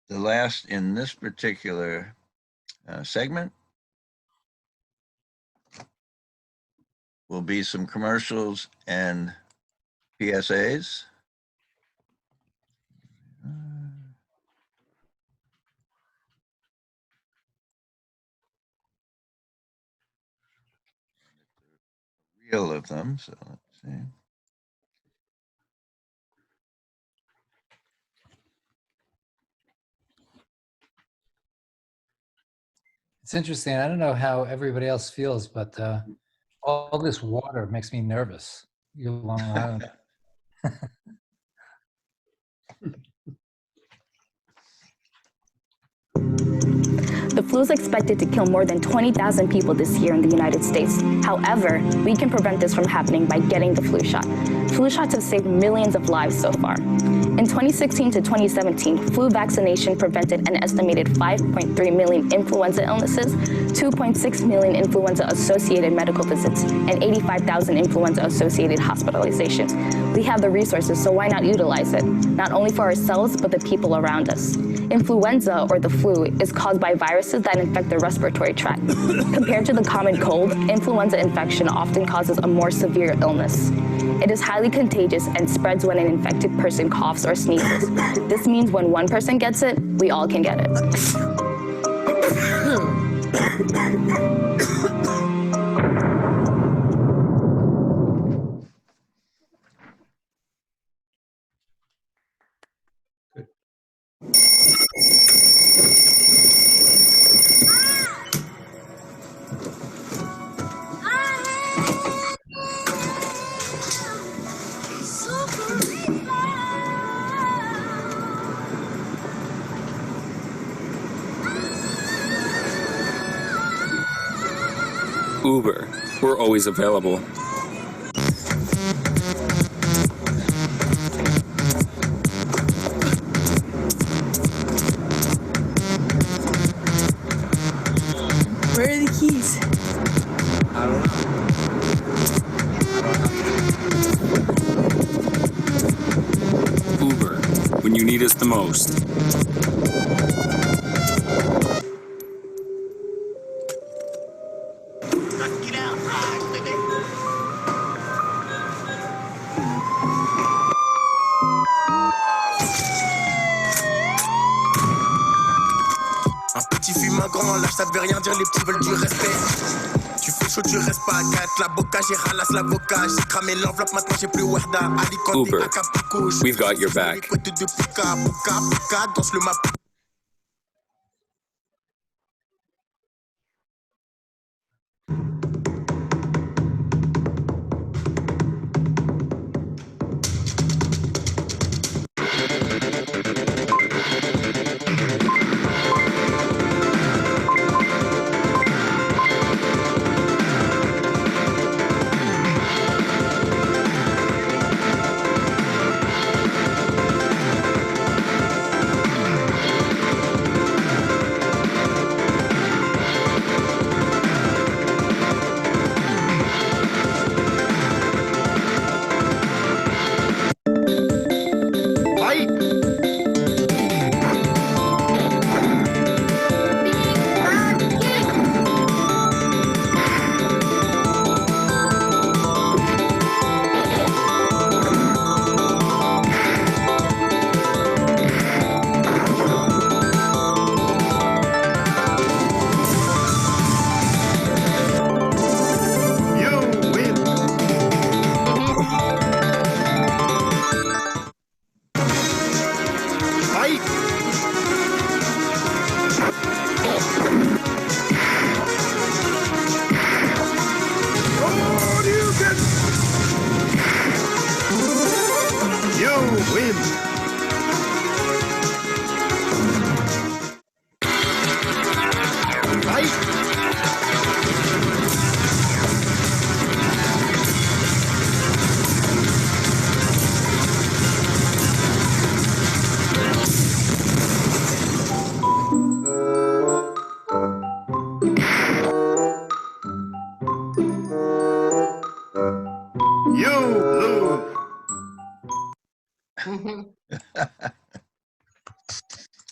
the last in this particular segment will be some commercials and PSAs. Reel of them, so let's see. It's interesting. I don't know how everybody else feels, but all this water makes me nervous. You Long Island. The flu is expected to kill more than 20,000 people this year in the United States. However, we can prevent this from happening by getting the flu shot. Flu shots have saved millions of lives so far. In 2016 to 2017, flu vaccination prevented an estimated 5.3 million influenza illnesses, 2.6 million influenza-associated medical visits, and 85,000 influenza-associated hospitalizations. We have the resources, so why not utilize it? Not only for ourselves, but the people around us. Influenza, or the flu, is caused by viruses that infect the respiratory tract. Compared to the common cold, influenza infection often causes a more severe illness. It is highly contagious and spreads when an infected person coughs or sneezes. This means when one person gets it, we all can get it. Uber, we're always available. Where are the keys? I don't know. Uber, when you need us the most. Un petit fume un grand, là ça veut rien dire, les petits veulent du respect. Tu fais chaud, tu restes pas à 4, la boca, j'ai ralasse l'avocat. J'ai cramé l'enveloppe, maintenant j'ai plus Werda. Alicante, Uber, Acapulco, we've got your back. les côtes de Puka, Puka, Puka, danse le map.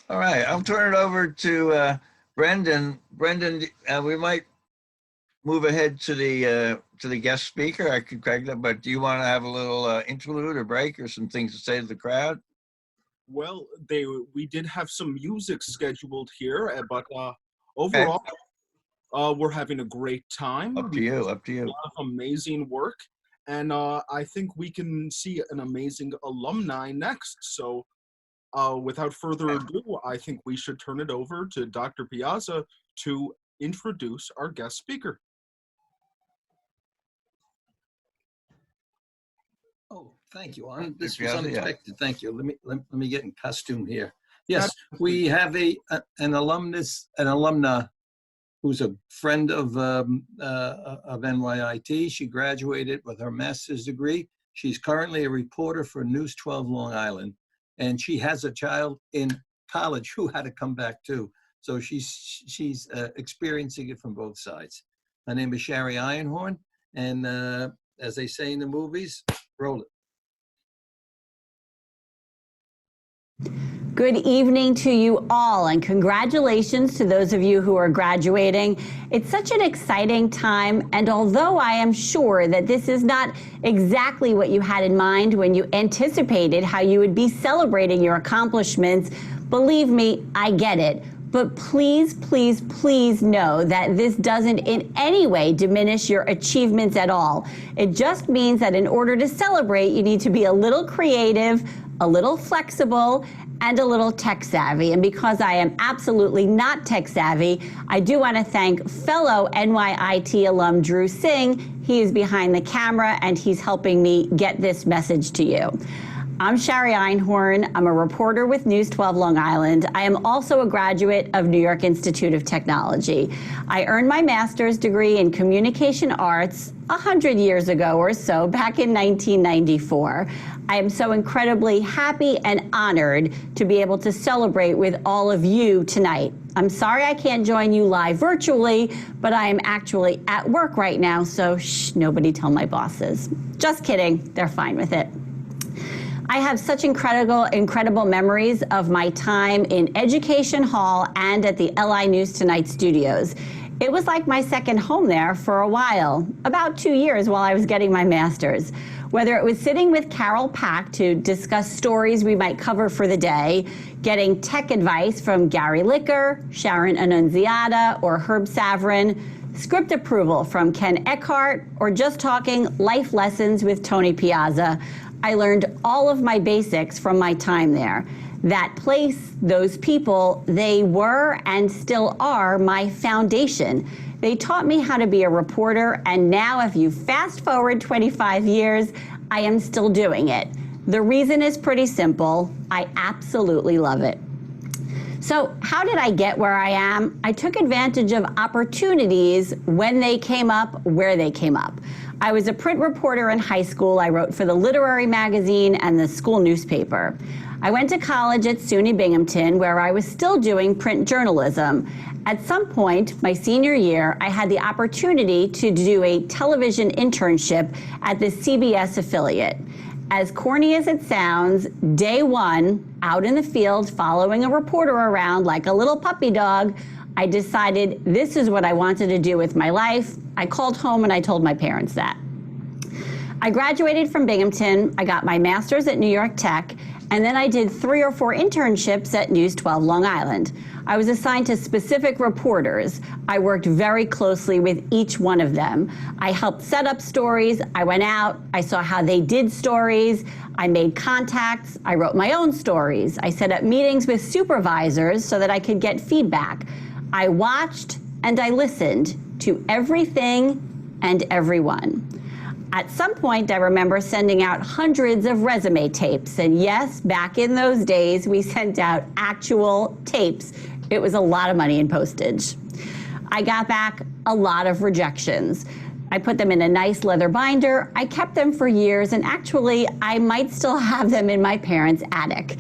All right, I'll turn it over to Brendan. Brendan, we might move ahead to the guest speaker. I could crack that, but do you want to have a little interlude or break or some things to say to the crowd? Well, we did have some music scheduled here, but overall, we're having a great time. Up to you. Up to you. A lot of amazing work, and I think we can see an amazing alumni next. So, without further ado, I think we should turn it over to Dr. Piazza to introduce our guest speaker. Oh, thank you, Arn. This was unexpected. Thank you. Let me get in costume here. Yes, we have an alumna who's a friend of NYIT. She graduated with her master's degree. She's currently a reporter for News 12 Long Island, and she has a child in college who had to come back too. So she's experiencing it from both sides. Her name is Shari Einhorn, and as they say in the movies, roll it. Good evening to you all, and congratulations to those of you who are graduating. It's such an exciting time, and although I am sure that this is not exactly what you had in mind when you anticipated how you would be celebrating your accomplishments, believe me, I get it. But please, please, please know that this doesn't in any way diminish your achievements at all. It just means that in order to celebrate, you need to be a little creative, a little flexible, and a little tech savvy. And because I am absolutely not tech savvy, I do want to thank fellow NYIT alum Drew Singh. He is behind the camera and he's helping me get this message to you. I'm Shari Einhorn. I'm a reporter with News 12 Long Island. I am also a graduate of New York Institute of Technology. I earned my master's degree in communication arts 100 years ago or so, back in 1994. I am so incredibly happy and honored to be able to celebrate with all of you tonight. I'm sorry I can't join you live virtually, but I am actually at work right now, so shh, nobody tell my bosses. Just kidding, they're fine with it. I have such incredible memories of my time in Education Hall and at the LI News Tonight studios. It was like my second home there for a while, about 2 years while I was getting my master's. Whether it was sitting with Carol Pack to discuss stories we might cover for the day, getting tech advice from Gary Licker, Sharon Annunziata, or Herb Savrin, script approval from Ken Eckhart, or just talking life lessons with Tony Piazza, I learned all of my basics from my time there. That place, those people, they were and still are my foundation. They taught me how to be a reporter, and now if you fast forward 25 years, I am still doing it. The reason is pretty simple. I absolutely love it. So how did I get where I am? I took advantage of opportunities when they came up, where they came up. I was a print reporter in high school. I wrote for the literary magazine and the school newspaper. I went to college at SUNY Binghamton, where I was still doing print journalism. At some point, my senior year, I had the opportunity to do a television internship at the CBS affiliate. As corny as it sounds, day one, out in the field following a reporter around like a little puppy dog, I decided this is what I wanted to do with my life. I called home and I told my parents that. I graduated from Binghamton, I got my master's at New York Tech, and then I did 3 or 4 internships at News 12 Long Island. I was assigned to specific reporters. I worked very closely with each one of them. I helped set up stories. I went out. I saw how they did stories. I made contacts. I wrote my own stories. I set up meetings with supervisors so that I could get feedback. I watched and I listened to everything and everyone. At some point, I remember sending out hundreds of resume tapes. And yes, back in those days, we sent out actual tapes. It was a lot of money in postage. I got back a lot of rejections. I put them in a nice leather binder. I kept them for years, and actually, I might still have them in my parents' attic.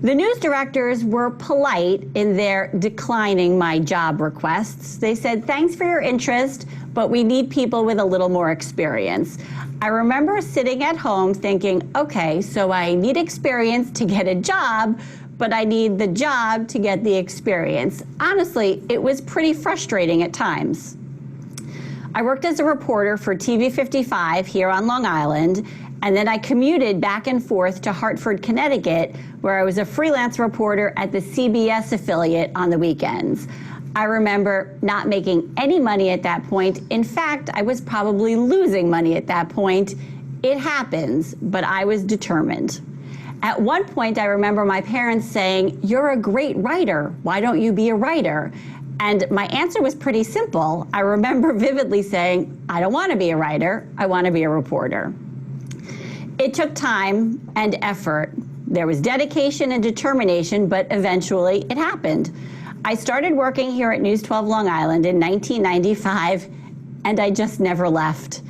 The news directors were polite in their declining my job requests. They said, thanks for your interest, but we need people with a little more experience. I remember sitting at home thinking, okay, so I need experience to get a job, but I need the job to get the experience. Honestly, it was pretty frustrating at times. I worked as a reporter for TV 55 here on Long Island, and then I commuted back and forth to Hartford, Connecticut, where I was a freelance reporter at the CBS affiliate on the weekends. I remember not making any money at that point. In fact, I was probably losing money at that point. It happens, but I was determined. At one point, I remember my parents saying, "You're a great writer. Why don't you be a writer?" And my answer was pretty simple. I remember vividly saying, "I don't want to be a writer. I want to be a reporter." It took time and effort, There was dedication and determination, but eventually it happened. I started working here at News 12 Long Island in 1995, and I just never left.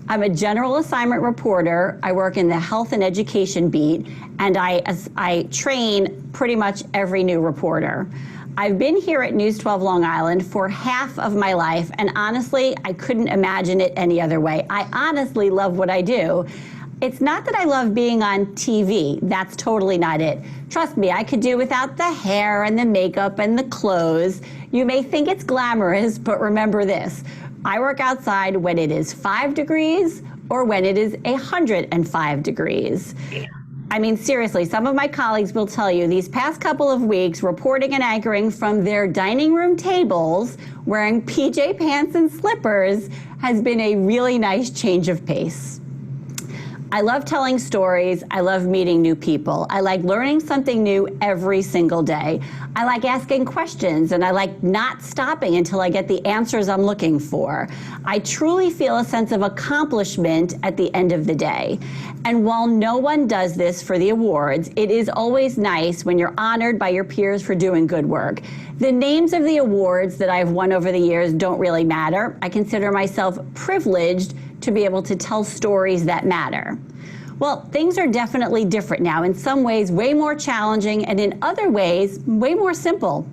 I'm a general assignment reporter. I work in the health and education beat, and I train pretty much every new reporter. I've been here at News 12 Long Island for half of my life, and honestly, I couldn't imagine it any other way. I honestly love what I do. It's not that I love being on TV. That's totally not it. Trust me, I could do without the hair and the makeup and the clothes. You may think it's glamorous, but remember this. I work outside when it is 5 degrees or when it is 105 degrees. I mean, seriously, some of my colleagues will tell you these past couple of weeks, reporting and anchoring from their dining room tables, wearing PJ pants and slippers, has been a really nice change of pace. I love telling stories. I love meeting new people. I like learning something new every single day. I like asking questions, and I like not stopping until I get the answers I'm looking for. I truly feel a sense of accomplishment at the end of the day. And while no one does this for the awards, it is always nice when you're honored by your peers for doing good work. The names of the awards that I've won over the years don't really matter. I consider myself privileged to be able to tell stories that matter. Well, things are definitely different now. In some ways, way more challenging, and in other ways, way more simple.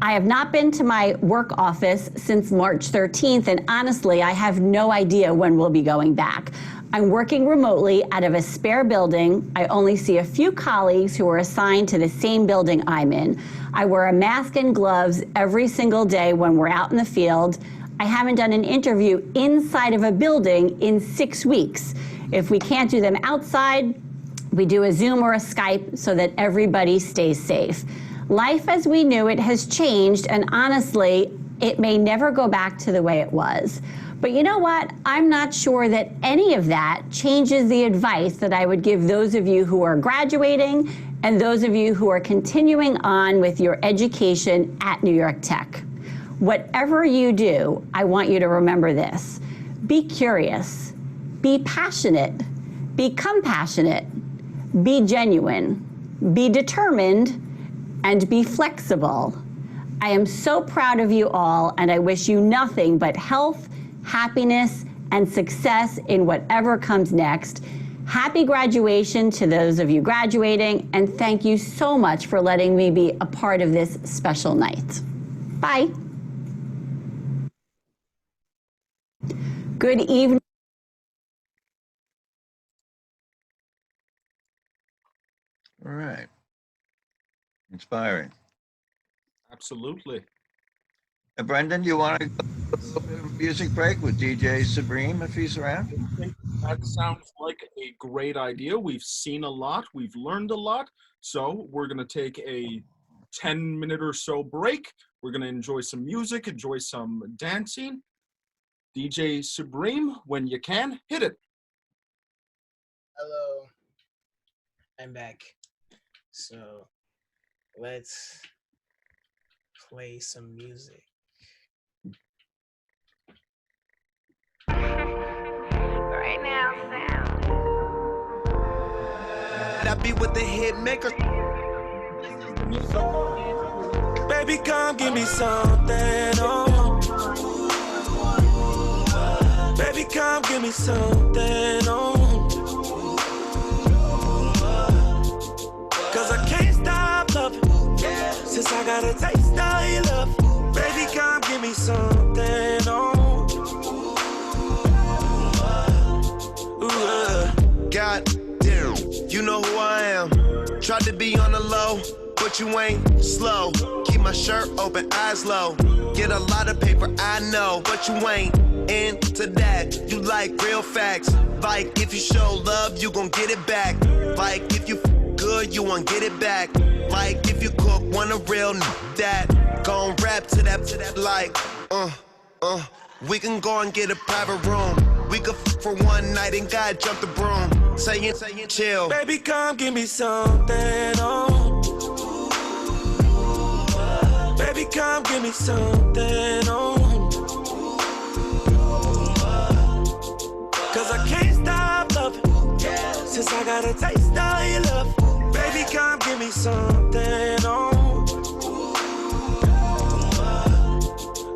I have not been to my work office since March 13th, and honestly, I have no idea when we'll be going back. I'm working remotely out of a spare building. I only see a few colleagues who are assigned to the same building I'm in. I wear a mask and gloves every single day when we're out in the field. I haven't done an interview inside of a building in 6 weeks. If we can't do them outside, we do a Zoom or a Skype so that everybody stays safe. Life as we knew it has changed, and honestly, it may never go back to the way it was. But you know what? I'm not sure that any of that changes the advice that I would give those of you who are graduating and those of you who are continuing on with your education at New York Tech. Whatever you do, I want you to remember this. Be curious, be passionate, become passionate, be genuine, be determined, and be flexible. I am so proud of you all, and I wish you nothing but health, happiness, and success in whatever comes next. Happy graduation to those of you graduating, and thank you so much for letting me be a part of this special night. Bye. Good evening. All right. Inspiring. Absolutely. Brendan, you want to go a little bit of a music break with DJ Supreme if he's around? I think that sounds like a great idea. We've seen a lot. We've learned a lot. So we're going to take a 10-minute or so break. We're going to enjoy some music, enjoy some dancing. DJ Supreme, when you can, hit it. Hello. I'm back. So let's play some music. Right now, Sam. I be with the hit maker. Baby, come give me something. Oh. Baby, come give me something. Oh. Cause I can't stop loving. Since I got a taste of your love. Baby, come give me something. Oh. God damn, you know who I am. Tried to be on the low, but you ain't slow. Keep my shirt open, eyes low. Get a lot of paper, I know, but you ain't into that. You like real facts. Like if you show love, you gon' get it back. Like if you good, you won't get it back. Like if you cook, want a real that. Gon' rap to that like, we can go and get a private room. We could for one night and God jump the broom. Saying chill. Baby, come give me something, oh. Baby, come give me something, oh. Cause I can't stop loving. Since I got a taste of your love. Baby, come give me something, oh.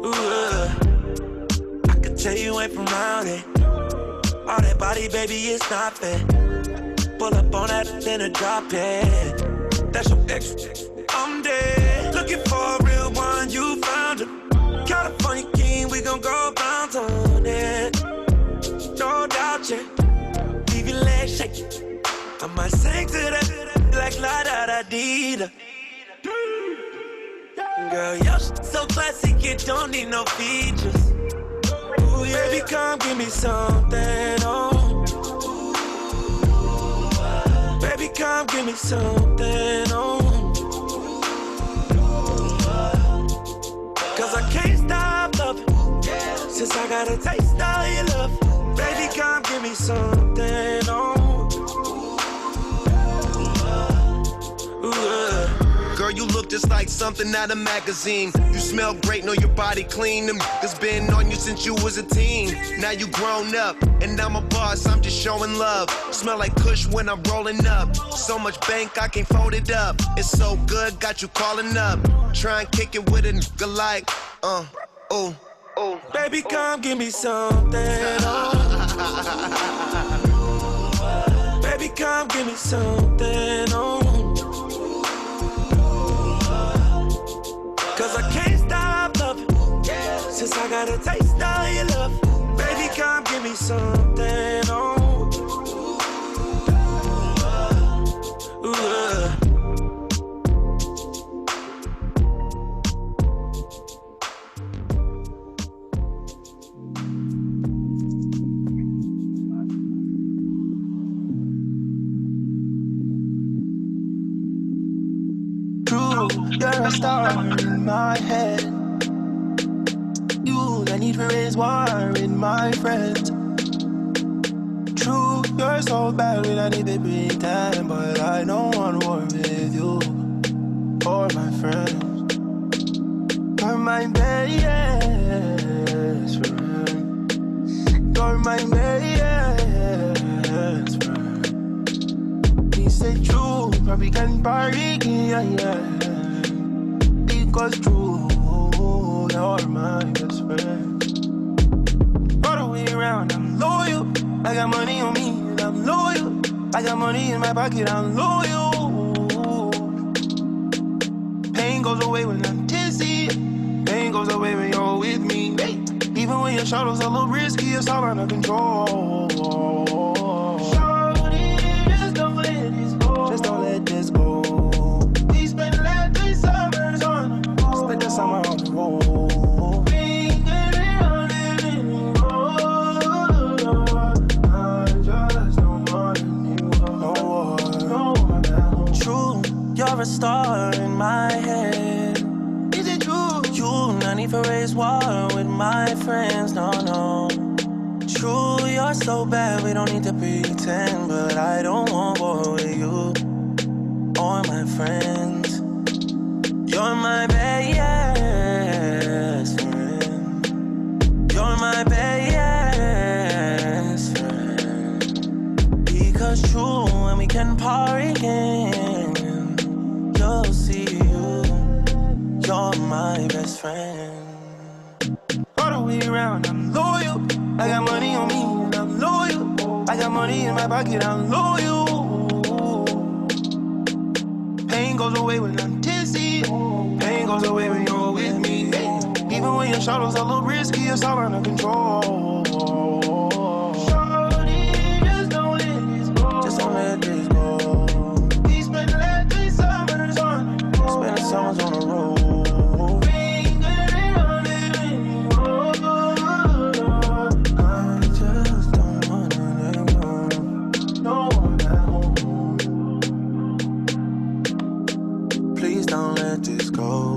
Ooh, I could tell you ain't from around it. All that body, baby, it's not fair. Pull up on that, then a drop it. That's your ex. I'm dead. Looking for a real one, you found it. California king, we gon' go bounce on it. No doubt, yeah. Leave your legs shaking. I might sing to that like la da da dee da. Girl, your shit so classic, it don't need no features. Ooh, yeah. Baby, come give me something, oh. Baby, come give me something, oh. Cause I can't stop loving. Since I got a taste of your love. Baby, come give me something, oh. Ooh, girl, you look just like something out of magazine. You smell great, know your body clean. Them niggas been on you since you was a teen. Now you grown up, and I'm a boss, I'm just showing love. Smell like Kush when I'm rolling up. So much bank, I can't fold it up. It's so good, got you calling up. Try and kick it with a nigga like, oh. Baby, come give me something, oh. Baby, come give me something, oh. Cause I can't stop loving. Since I got a taste of your love. Baby, come give me something, oh. Ooh, You're a star in my head. You, the need for is war in my friends. True, you're so bad when I need to pretend, but I don't want war with you or my friends. You're my best friend. You're my best friend. He said true, probably can party, yeah. Because true, you're my best friend. All the way around, I'm loyal. I got money on me and I'm loyal. I got money in my pocket, I'm loyal. Pain goes away when I'm tipsy. Pain goes away when you're with me. Even when your shadows a little risky, it's all under control. Shorty, just don't let this go. Just don't let this go. We spent last 3 summers on the road. Spent the summer on the road. We ain't getting on it anymore. I just don't want anymore. No. True, you're a star in my head. Is it true? You not need for raise war with my friends, no. True, you're so bad, we don't need to pretend. But I don't want war with you or my friends. You're my best friend. You're my best friend. Because true, when we can party again, you'll see you're my best friend. All the way around, I'm loyal. I got money on me and I'm loyal. I got money in my pocket, I'm loyal. Pain goes away when I'm tipsy. Pain goes away when you're with me. Even when your shadows a little risky, it's all under control. Shorty, just don't let this go. Just don't let this go. We spent the last 3 summers on the road. Spent the summers on the road. We ain't getting on it anymore. I just don't want it anymore. No one at home. Please don't let this go.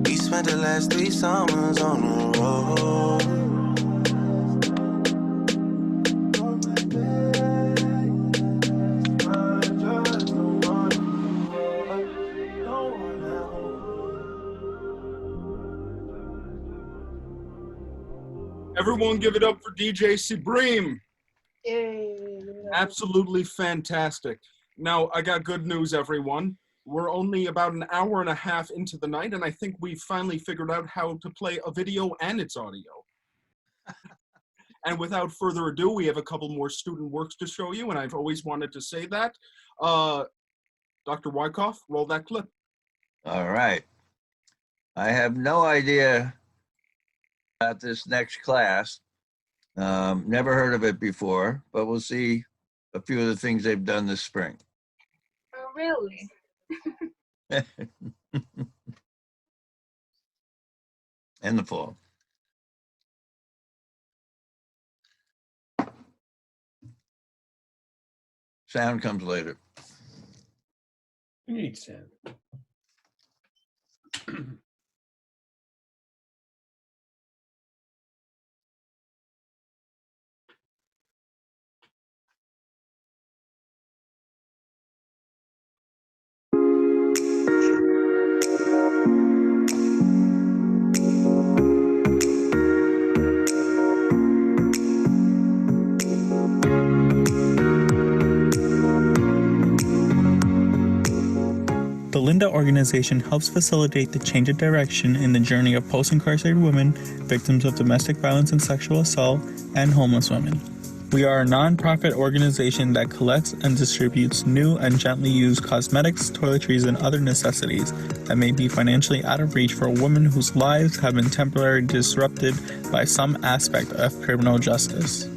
We spent the last 3 summers on the road. Everyone give it up for DJ Supreme. Yay. Absolutely fantastic. Now, I got good news, everyone. We're only about an hour and a half into the night, and I think we've finally figured out how to play a video and its audio. And without further ado, we have a couple more student works to show you, and I've always wanted to say that. Dr. Wyckoff, roll that clip. All right. I have no idea about this next class. Never heard of it before, but we'll see a few of the things they've done this spring. Oh, really? And the fall. Sound comes later. You need sound. The Linda organization helps facilitate the change of direction in the journey of post-incarcerated women, victims of domestic violence and sexual assault, and homeless women. We are a non-profit organization that collects and distributes new and gently used cosmetics, toiletries, and other necessities that may be financially out of reach for women whose lives have been temporarily disrupted by some aspect of criminal justice.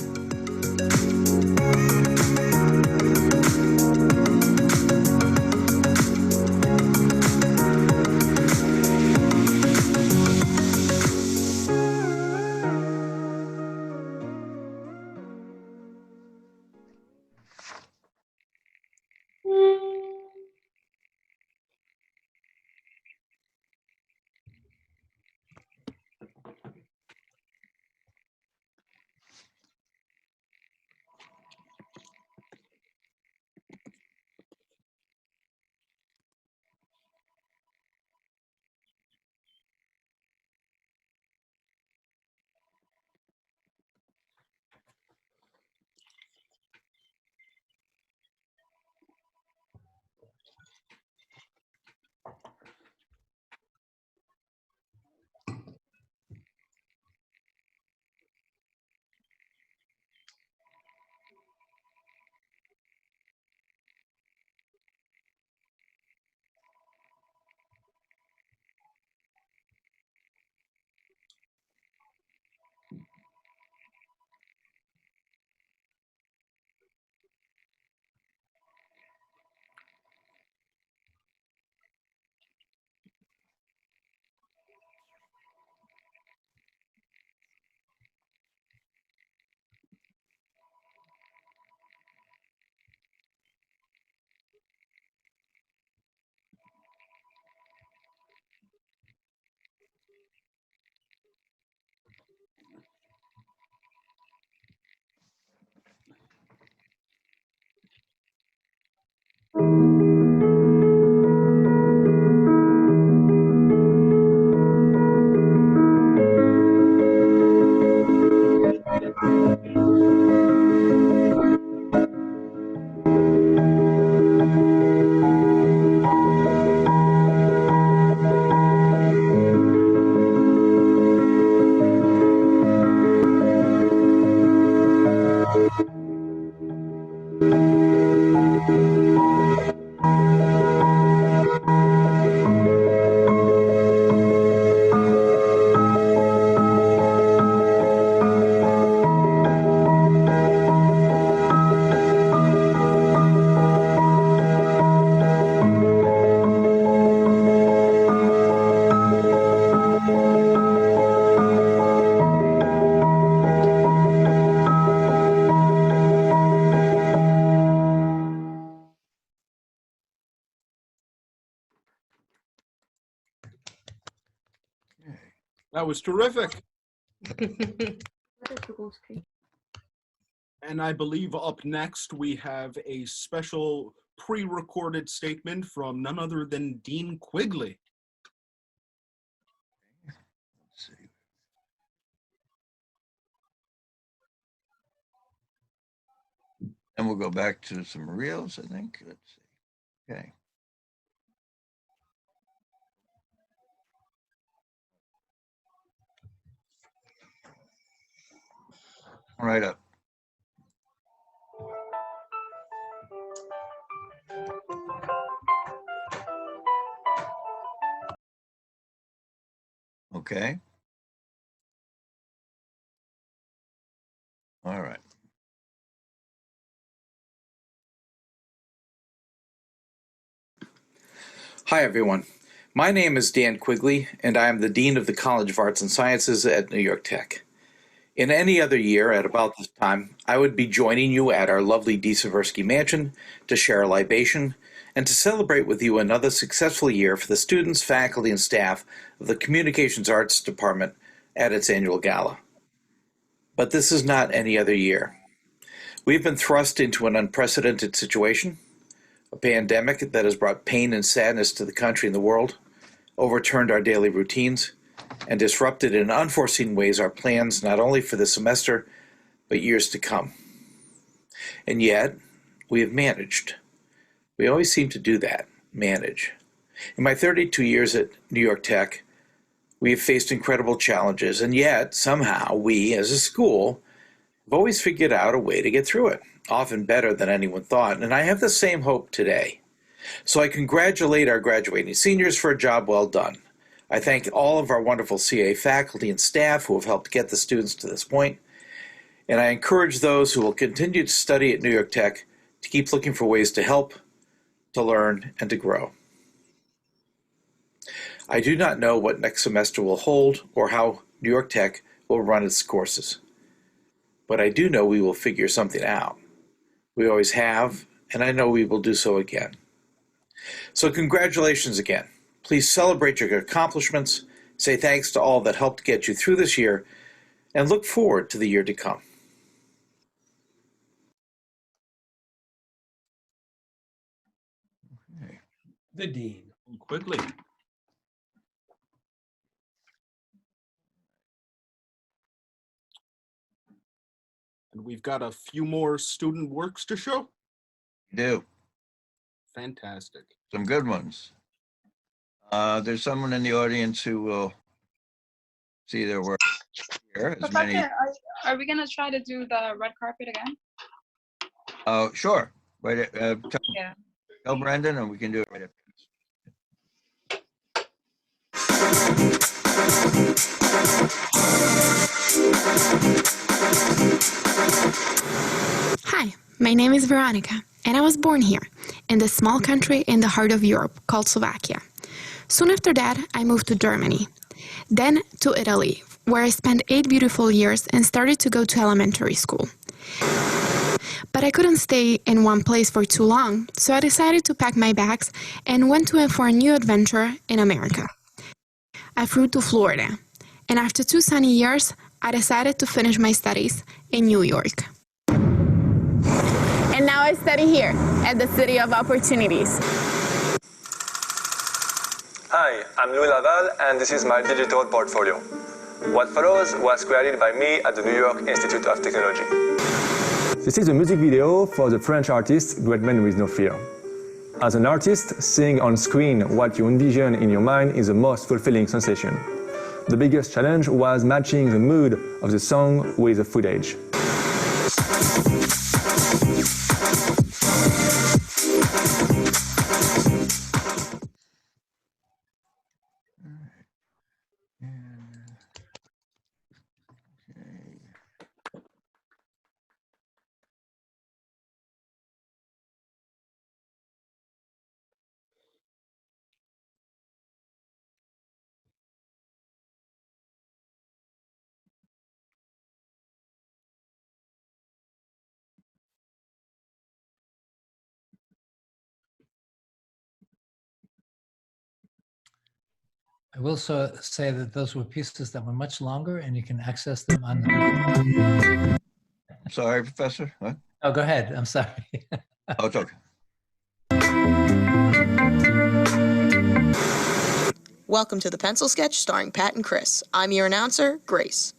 That was terrific. And I believe up next we have a special pre-recorded statement from none other than Dean Quigley. Let's see. And we'll go back to some reels, I think. Let's see. Okay. Right up. Okay. All right. Hi, everyone. My name is Dan Quigley, and I am the Dean of the College of Arts and Sciences at New York Tech. In any other year at about this time, I would be joining you at our lovely D. Seversky Mansion to share a libation and to celebrate with you another successful year for the students, faculty, and staff of the Communications Arts Department at its annual gala. But this is not any other year. We've been thrust into an unprecedented situation, a pandemic that has brought pain and sadness to the country and the world, overturned our daily routines, and disrupted in unforeseen ways our plans not only for the semester, but years to come. And yet, we have managed. We always seem to do that, manage. In my 32 years at New York Tech, we have faced incredible challenges, and yet, somehow, we, as a school, have always figured out a way to get through it, often better than anyone thought, and I have the same hope today. So I congratulate our graduating seniors for a job well done. I thank all of our wonderful CA faculty and staff who have helped get the students to this point, and I encourage those who will continue to study at New York Tech to keep looking for ways to help, to learn, and to grow. I do not know what next semester will hold or how New York Tech will run its courses, but I do know we will figure something out. We always have, and I know we will do so again. So congratulations again. Please celebrate your accomplishments, say thanks to all that helped get you through this year, and look forward to the year to come. The Dean. Quickly. And we've got a few more student works to show. We do. Fantastic. Some good ones. There's someone in the audience who will see their work here. As many. Are we gonna try to do the red carpet again? Oh, sure. Right. Yeah. Tell Brandon, and we can do it right after. Hi, my name is Veronica, and I was born here, in this small country in the heart of Europe called Slovakia. Soon after that, I moved to Germany, then to Italy, where I spent 8 beautiful years and started to go to elementary school. But I couldn't stay in one place for too long, so I decided to pack my bags and went for a new adventure in America. I flew to Florida, and after 2 sunny years, I decided to finish my studies in New York. And now I study here at the City of Opportunities. Hi, I'm Louis Laval, and this is my digital portfolio. What follows was created by me at the New York Institute of Technology. This is a music video for the French artist Great Man with No Fear. As an artist, seeing on screen what you envision in your mind is the most fulfilling sensation. The biggest challenge was matching the mood of the song with the footage. I will say that those were pieces that were much longer, and you can access them on the. Sorry, Professor. What? Oh, go ahead. I'm sorry. Oh, it's okay. Welcome to the Pencil Sketch starring Pat and Chris. I'm your announcer, Grace.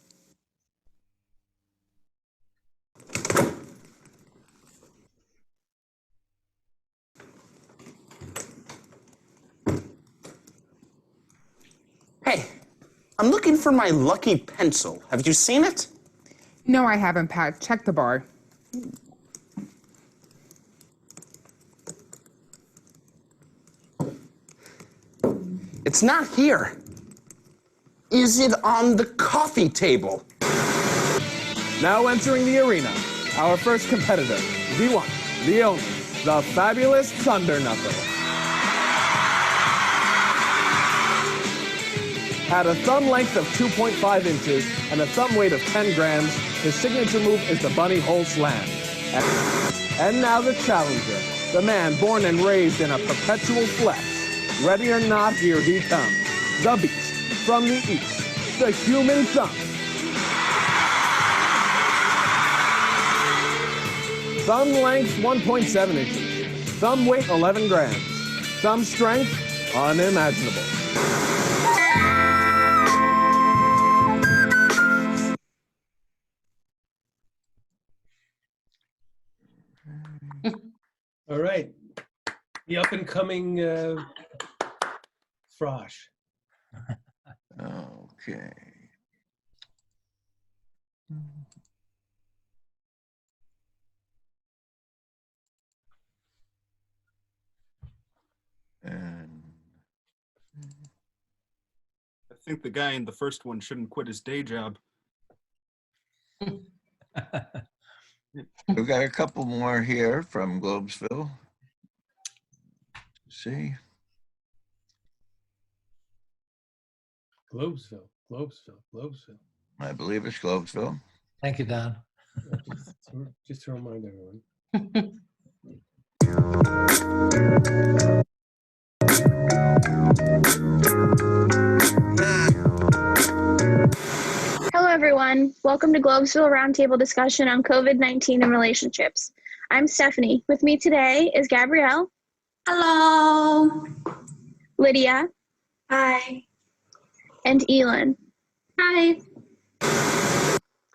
I'm looking for my lucky pencil. Have you seen it? No, I haven't, Pat. Check the bar. It's not here. Is it on the coffee table? Now entering the arena, our first competitor, the one, the only, the fabulous Thunder Knuckle. At a thumb length of 2.5 inches and a thumb weight of 10 grams, his signature move is the bunny hole slam. And now the challenger, the man born and raised in a perpetual flex. Ready or not, here he comes. The beast from the east, the human thumb. Thumb length 1.7 inches. Thumb weight 11 grams. Thumb strength unimaginable. All right. The up and coming Frosh. Okay. And I think the guy in the first one shouldn't quit his day job. we've got a couple more here from Globesville. See. Globesville. I believe it's Globesville. Thank you, Don. Just to remind everyone. Hello, everyone. Welcome to Globesville Roundtable discussion on COVID-19 and relationships. I'm Stephanie. With me today is Gabrielle. Hello. Lydia. Hi. And Elin. Hi.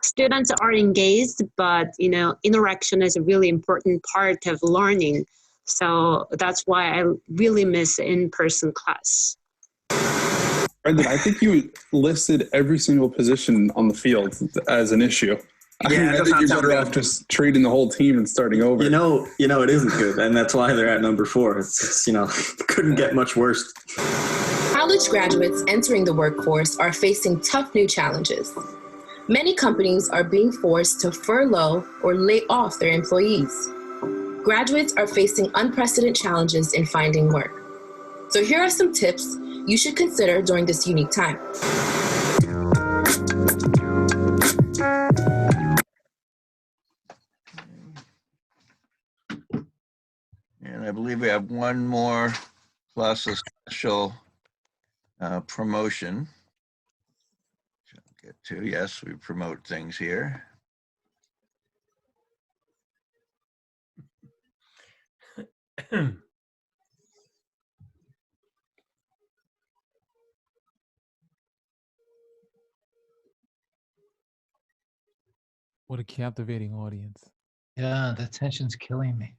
Students are engaged, but interaction is a really important part of learning. So that's why I really miss in-person class. Brendan, I think you listed every single position on the field as an issue. I think you're better off just trading the whole team and starting over. You know, it isn't good, and that's why they're at number 4. It's couldn't get much worse. College graduates entering the workforce are facing tough new challenges. Many companies are being forced to furlough or lay off their employees. Graduates are facing unprecedented challenges in finding work. So here are some tips you should consider during this unique time. And I believe we have one more plus a special promotion. Which I'll get to. Yes, we promote things here. What a captivating audience. Yeah, the tension's killing me.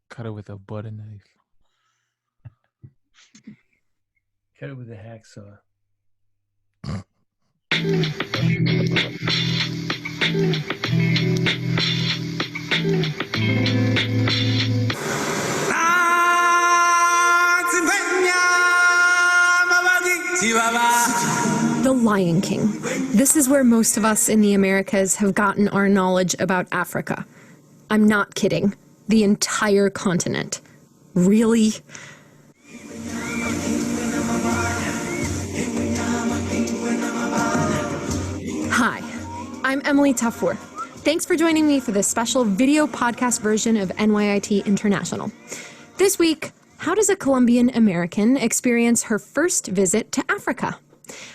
Cut it with a butter knife. Cut it with a hacksaw. The Lion King. This is where most of us in the Americas have gotten our knowledge about Africa. I'm not kidding. The entire continent. Really? Hi, I'm Emily Tafur. Thanks for joining me for this special video podcast version of NYIT International. This week, how does a Colombian American experience her first visit to Africa?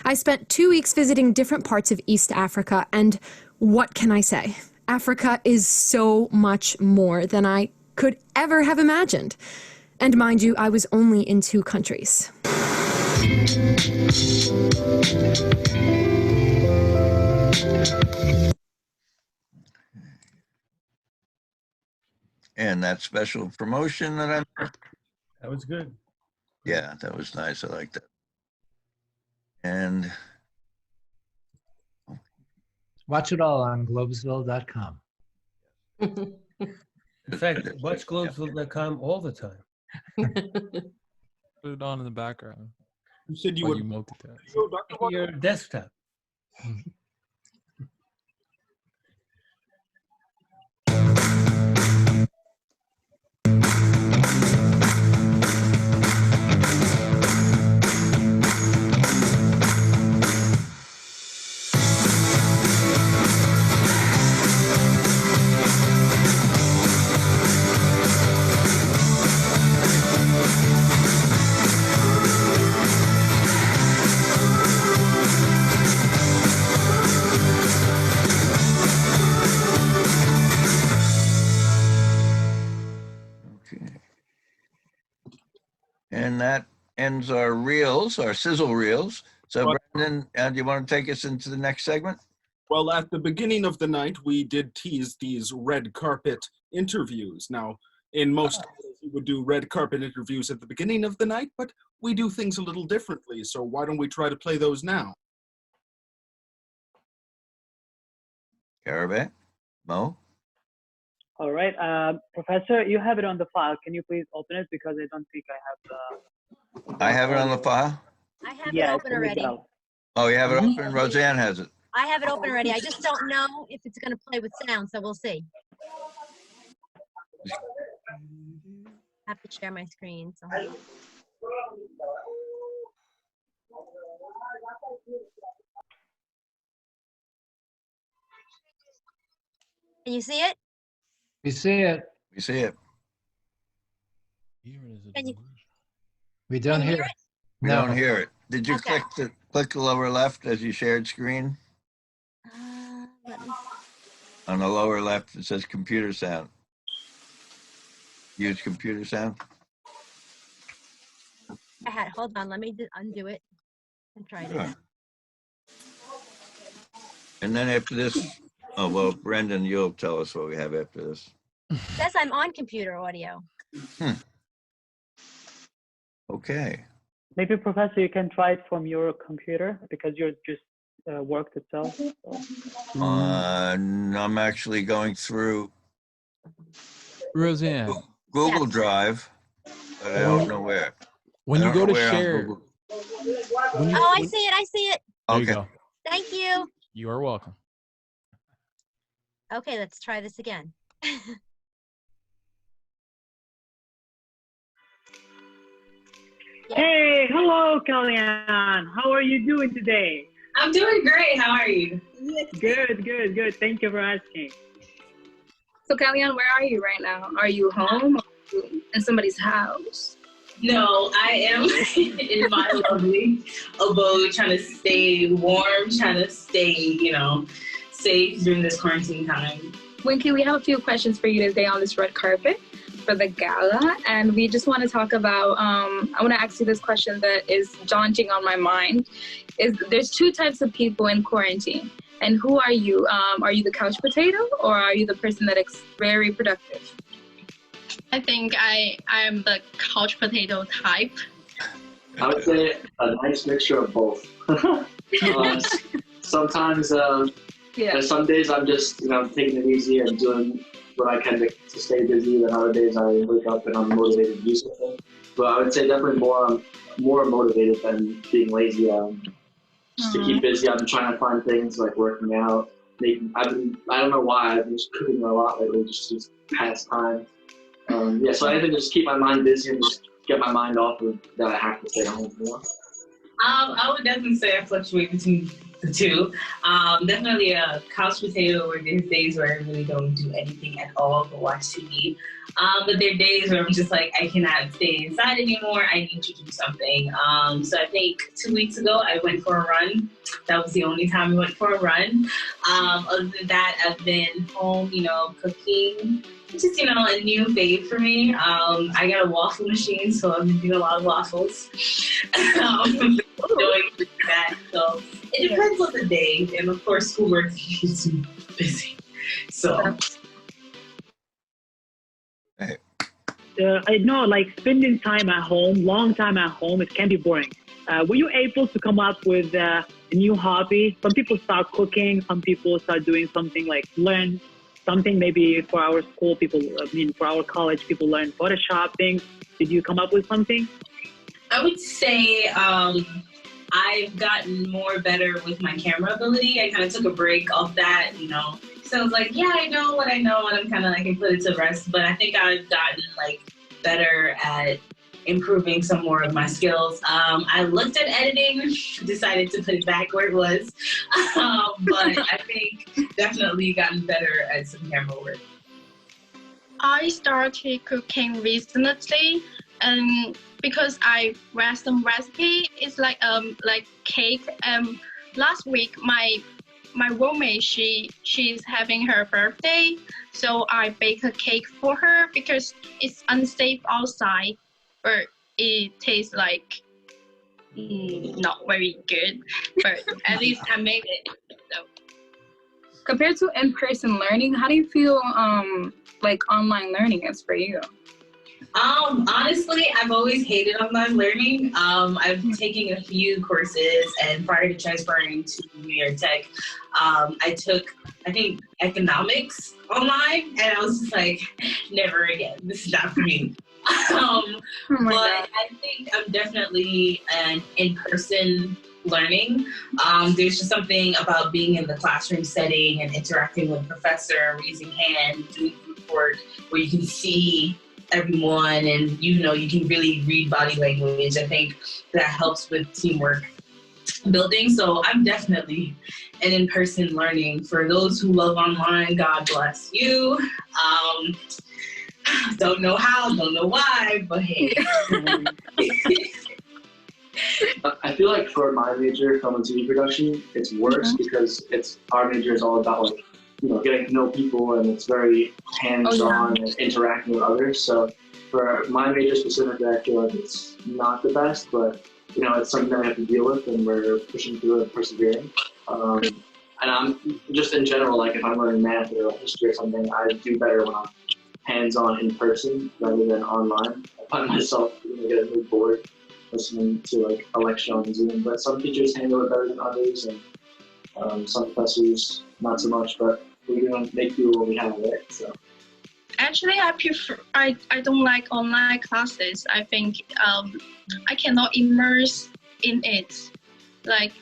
I spent 2 weeks visiting different parts of East Africa, and what can I say? Africa is so much more than I could ever have imagined. And mind you, I was only in 2 countries. And that special promotion that That was good. Yeah, that was nice. I like that. And Watch it all on globesville.com. In fact, watch Globesville.com all the time. Put it on in the background. You said you while would you multitask. Your desktop. And that ends our reels, our sizzle reels. So Brendan, do you want to take us into the next segment? Well, at the beginning of the night, we did tease these red carpet interviews. Now, in most cases, we would do red carpet interviews at the beginning of the night, but we do things a little differently. So why don't we try to play those now? Caravan? Mo? All right, Professor, you have it on the file. Can you please open it because I don't think I have the. I have it on the file? I have Yeah, it it's open in the already. bell. Oh, you have it open? Roseanne has it. I have it open already. I just don't know if it's going to play with sound, so we'll see. I have to share my screen. So hold on. Can you see it? We see it. We see it. Can you? We don't Can you hear it. We No. don't hear it. Did you Okay. click the lower left as you shared screen? Let me. On the lower left, it says computer sound. Use computer sound. I had. Hold on. Let me undo it and try it Sure. again. And then after this, oh, well, Brendan, you'll tell us what we have after this. It says I'm on computer audio. Okay. Maybe, Professor, you can try it from your computer because yours just worked itself. So. I'm actually going through Roseanne. Google Drive, but I don't know where. When I you don't go know to where on share, Google. Oh, I see it. I see it. there Okay. you go. Thank you. You are welcome. Okay, let's try this again. Hey, hello, Kellyanne. How are you doing today? I'm doing great. How are you? Good, good, good. Thank you for asking. So, Kellyanne, where are you right now? Are you home or in somebody's house? No, I am in my lovely abode, trying to stay warm, trying to stay, safe during this quarantine time. Winky, we have a few questions for you today on this red carpet for the gala, and we just want to talk about, I want to ask you this question that is daunting on my mind. There's two types of people in quarantine, and who are you? Are you the couch potato, or are you the person that is very productive? I think I am the couch potato type. I would say a nice mixture of both. Sometimes, there's some days I'm just, taking it easy and doing what I can to stay busy. Then other days I wake up and I'm motivated to do something. But I would say definitely more motivated than being lazy. Just to keep busy, I've been trying to find things like working out. I don't know why, I've been just cooking a lot lately just to pass time. So I even just keep my mind busy and just get my mind off of that I have to stay home more. I would definitely say I fluctuate between the two. Definitely a couch potato where there's days where I really don't do anything at all but watch TV. But there are days where I'm just like, I cannot stay inside anymore. I need to do something. So I think 2 weeks ago, I went for a run. That was the only time I went for a run. Other than that, I've been home, cooking. It's just, a new fave for me. I got a waffle machine, so I've been doing a lot of waffles. Doing that. So it depends on the day. And of course, schoolwork keeps me busy. So. I know like spending time at home, long time at home, it can be boring. Were you able to come up with a new hobby? Some people start cooking, some people start doing something like learn something maybe for our school people, for our college people learn Photoshop things. Did you come up with something? I would say I've gotten more better with my camera ability. I kind of took a break off that, So I was like, yeah, I know what I know, and I'm kind of like, I put it to rest. But I think I've gotten like better at improving some more of my skills. I looked at editing, decided to put it back where it was. But I think definitely gotten better at some camera work. I started cooking recently, and because I read some recipe, it's like cake. Last week my roommate she's having her birthday, so I bake a cake for her because it's unsafe outside, but it tastes like not very good. But at least I made it. So. Compared to in-person learning, how do you feel like online learning is for you? Honestly, I've always hated online learning. I've taken a few courses, and prior to transferring to New York Tech, I took, I think, economics online, and I was just like, never again. This is not for me. But I think I'm definitely an in-person learning. There's just something about being in the classroom setting and interacting with the professor, raising hand, doing group work, where you can see everyone and you can really read body language. I think that helps with teamwork building. So I'm definitely an in-person learning. For those who love online, God bless you. Don't know how, don't know why, but hey. I feel like for my major, film and TV production, it's worse because our major is all about like, getting to know people, and it's very hands-on and interacting with others. So for my major specifically, I feel like it's not the best, but it's something that we have to deal with, and we're pushing through and persevering. And I'm just in general, like if I'm learning math or history or something, I do better when I'm hands-on in person rather than online. I find myself getting really bored listening to like a lecture on Zoom, but some teachers handle it better than others, and some professors not so much, but we're gonna make do what we have, right? So. Actually, I don't like online classes. I think I cannot immerse in it. Like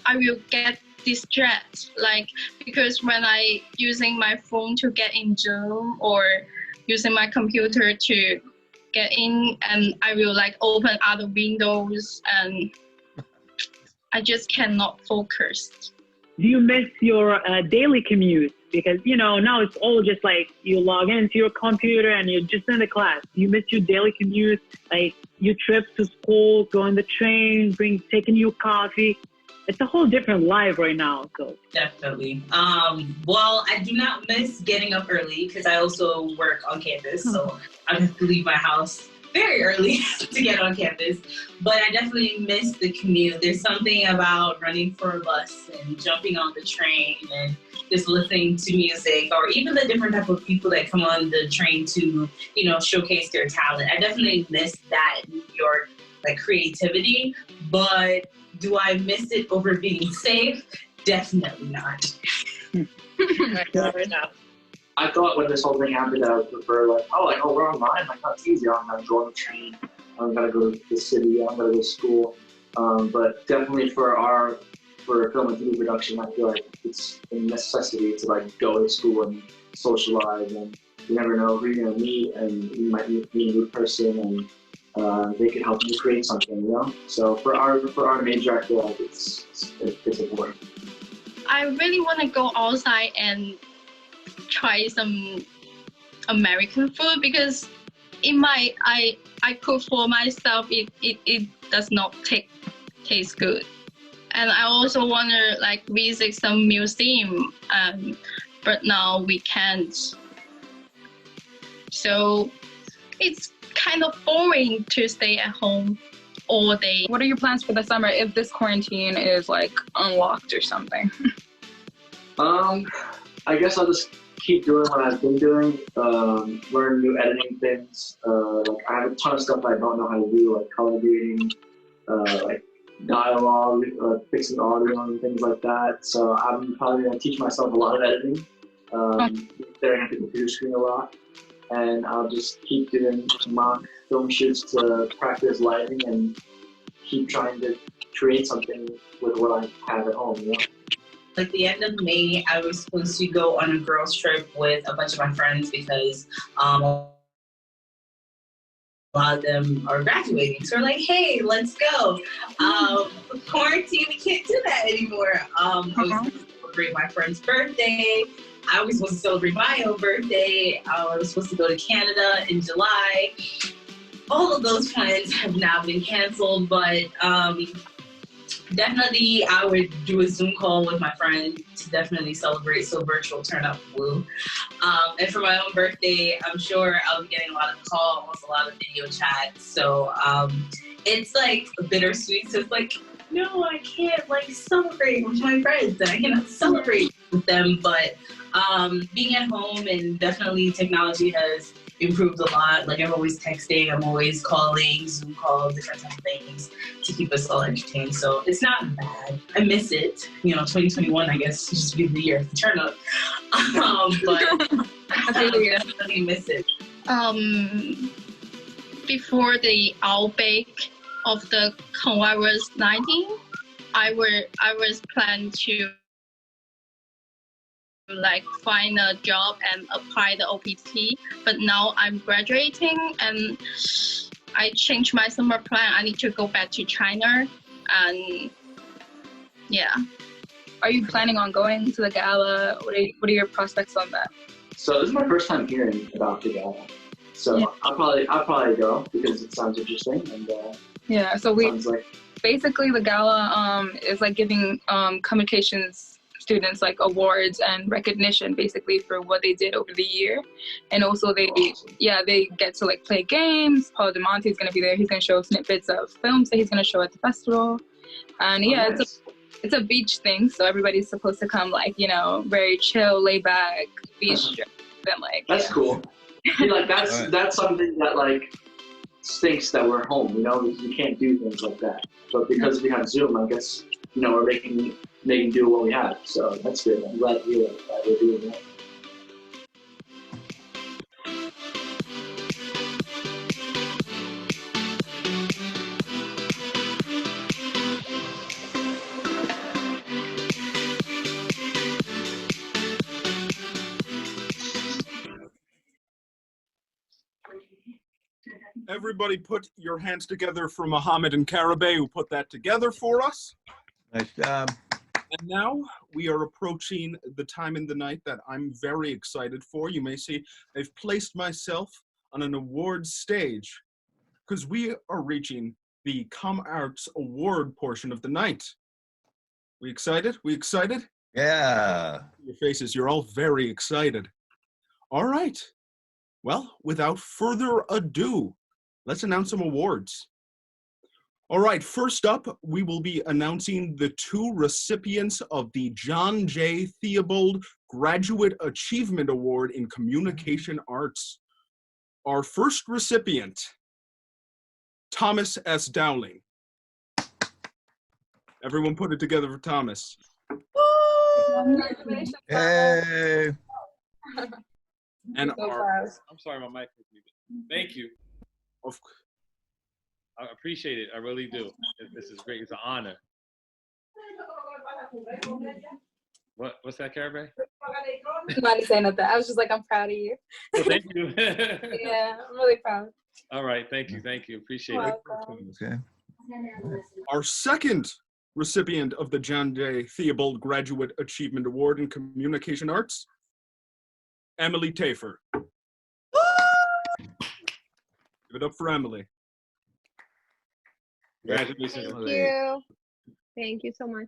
I will get distracted. Like because when I using my phone to get in Zoom or using my computer to get in, and I will like open other windows, and I just cannot focus. Do you miss your daily commute? Because, now it's all just like you log into your computer and you're just in the class. Do you miss your daily commute? Like your trips to school, going the train, taking your coffee. It's a whole different life right now. So Definitely. Well, I do not miss getting up early because I also work on campus. So I have to leave my house very early to get on campus, but I definitely miss the commute. There's something about running for a bus and jumping on the train and just listening to music, or even the different type of people that come on the train to, showcase their talent. I definitely miss that New York creativity, but do I miss it over being safe? Definitely not. I thought when this whole thing happened, I would prefer we're online. Like, that's easy. I'm gonna go on the train. I'm gonna go to the city. I'm gonna go to school. But definitely for film and TV production, I feel like it's a necessity to go to school and socialize. And you never know who you're gonna meet, and you might meet a new person, and they could help you create something. So for our major, I feel like it's important. I really want to go outside and try some American food, because I cook for myself, it does not taste good. And I also want to visit some museum, but now we can't. So it's kind of boring to stay at home all day. What are your plans for the summer if this quarantine is unlocked or something? I guess I'll just keep doing what I've been doing, learn new editing things. Like I have a ton of stuff I don't know how to do, like color grading, like dialogue, fixing audio and things like that. So I'm probably gonna teach myself a lot of editing, staring at the computer screen a lot, and I'll just keep doing mock film shoots to practice lighting and keep trying to create something with what I have at home. You know? Like the end of May, I was supposed to go on a girls' trip with a bunch of my friends because a lot of them are graduating. So we're like, hey, let's go. Quarantine, we can't do that anymore. I was supposed to celebrate my friend's birthday. I was supposed to celebrate my own birthday. I was supposed to go to Canada in July. All of those plans have now been canceled, but definitely I would do a Zoom call with my friend to definitely celebrate, so virtual turned out blue. And for my own birthday, I'm sure I'll be getting a lot of calls, a lot of video chats. So it's like bittersweet. So it's like, no, I can't like celebrate with my friends and I cannot celebrate with them. But being at home and definitely technology has improved a lot. Like I'm always texting, I'm always calling, Zoom calls, different types of things to keep us all entertained. So it's not bad. I miss it. You know, 2021, I guess, just be the year of the turn up. But I definitely miss it. Before the outbreak of the COVID-19, I was planning to like find a job and apply the OPT, but now I'm graduating and I changed my summer plan. I need to go back to China, and yeah. Are you planning on going to the gala? What are your prospects on that? So this is my first time hearing about the gala. So yeah. I'll probably go because it sounds interesting and yeah. So basically the gala is like giving communications students like awards and recognition basically for what they did over the year, and also they get to like play games. Paul DeMonte is going to be there. He's going to show snippets of films that he's going to show at the festival, and it's a beach thing, so everybody's supposed to come like, you know, very chill, laid back beach trip, and like that's cool. Yeah, like that's something that like stinks that we're home, you know, we can't do things like that. But because we have Zoom, I guess, you know, we're making do what we have. So that's good. I'm glad to hear that we're doing that. Everybody put your hands together for Mohammed and Karabay, who put that together for us. Nice job. And now we are approaching the time in the night that I'm very excited for. You may see I've placed myself on an awards stage because we are reaching the CommArts Award portion of the night. We excited? We excited? Yeah. Your faces, you're all very excited. All right. Well, without further ado, let's announce some awards. All right, first up, we will be announcing the 2 recipients of the John J. Theobald Graduate Achievement Award in Communication Arts. Our first recipient, Thomas S. Dowling. Everyone put it together for Thomas. Hey. And I'm sorry, my mic was muted. Thank you. I appreciate it. I really do. This is great. It's an honor. What's that, Karabay? I'm not to say nothing. I was just like, I'm proud of you. Well, thank you. Yeah, I'm really proud. All right. Thank you. Thank you. Appreciate it. Okay. Our second recipient of the John J. Theobald Graduate Achievement Award in Communication Arts, Emily Tafer. Give it up for Emily. Congratulations. Thank you. Thank you so much.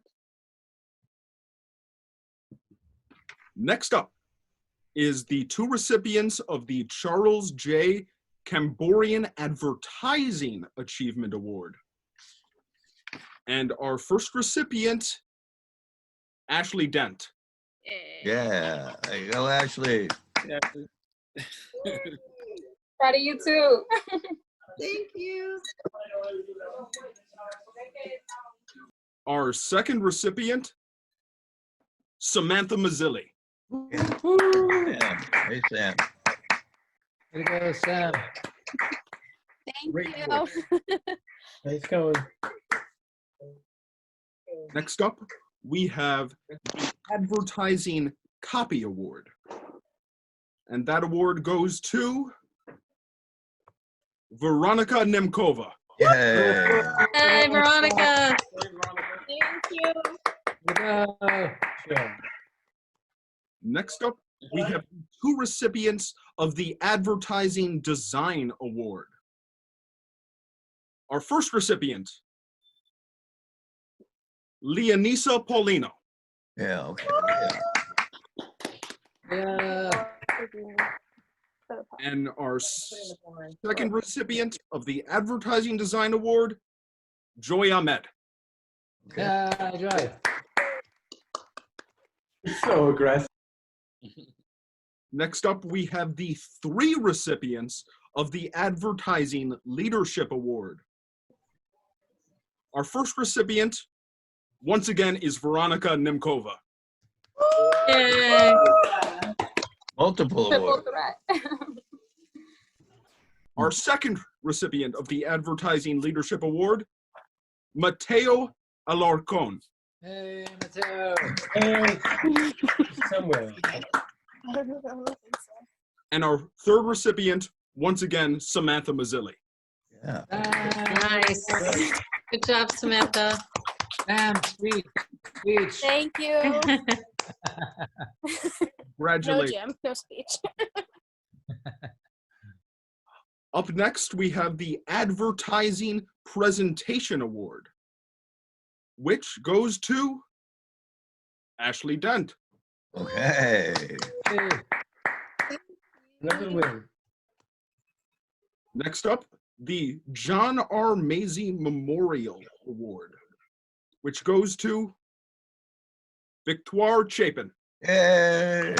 Next up is the 2 recipients of the Charles J. Camborian Advertising Achievement Award. And our first recipient, Ashley Dent. Yeah, there you go, Ashley. Proud of you too. Thank you. Our second recipient, Samantha Mazzilli. Hey, Sam. Way to go, Sam. Thank Great you. work. Nice going. Next up, we have the Advertising Copy Award. And that award goes to Veronica Nemkova. Yay. Hey, Veronica. Thank you. Next up, we have 2 recipients of the Advertising Design Award. Our first recipient, Leonisa Paulino. Yeah, okay. Yeah. And our second recipient of the Advertising Design Award, Joy Ahmed. Yeah, Joy. So aggressive. Next up, we have the 3 recipients of the Advertising Leadership Award. Our first recipient, once again, is Veronica Nemkova. Yay. Multiple Triple awards. threat. Our second recipient of the Advertising Leadership Award, Mateo Alarcon. Hey, Mateo. Somewhere. And our third recipient, once again, Samantha Mazzilli. Yeah. Nice. Good job, Samantha. Sam, sweet. Speech. Thank you. No Congratulations. gym, no speech. Up next, we have the Advertising Presentation Award, which goes to Ashley Dent. Okay. Hey. Another win. Next up, the John R. Mazie Memorial Award, which goes to Victoire Chapin. Yay.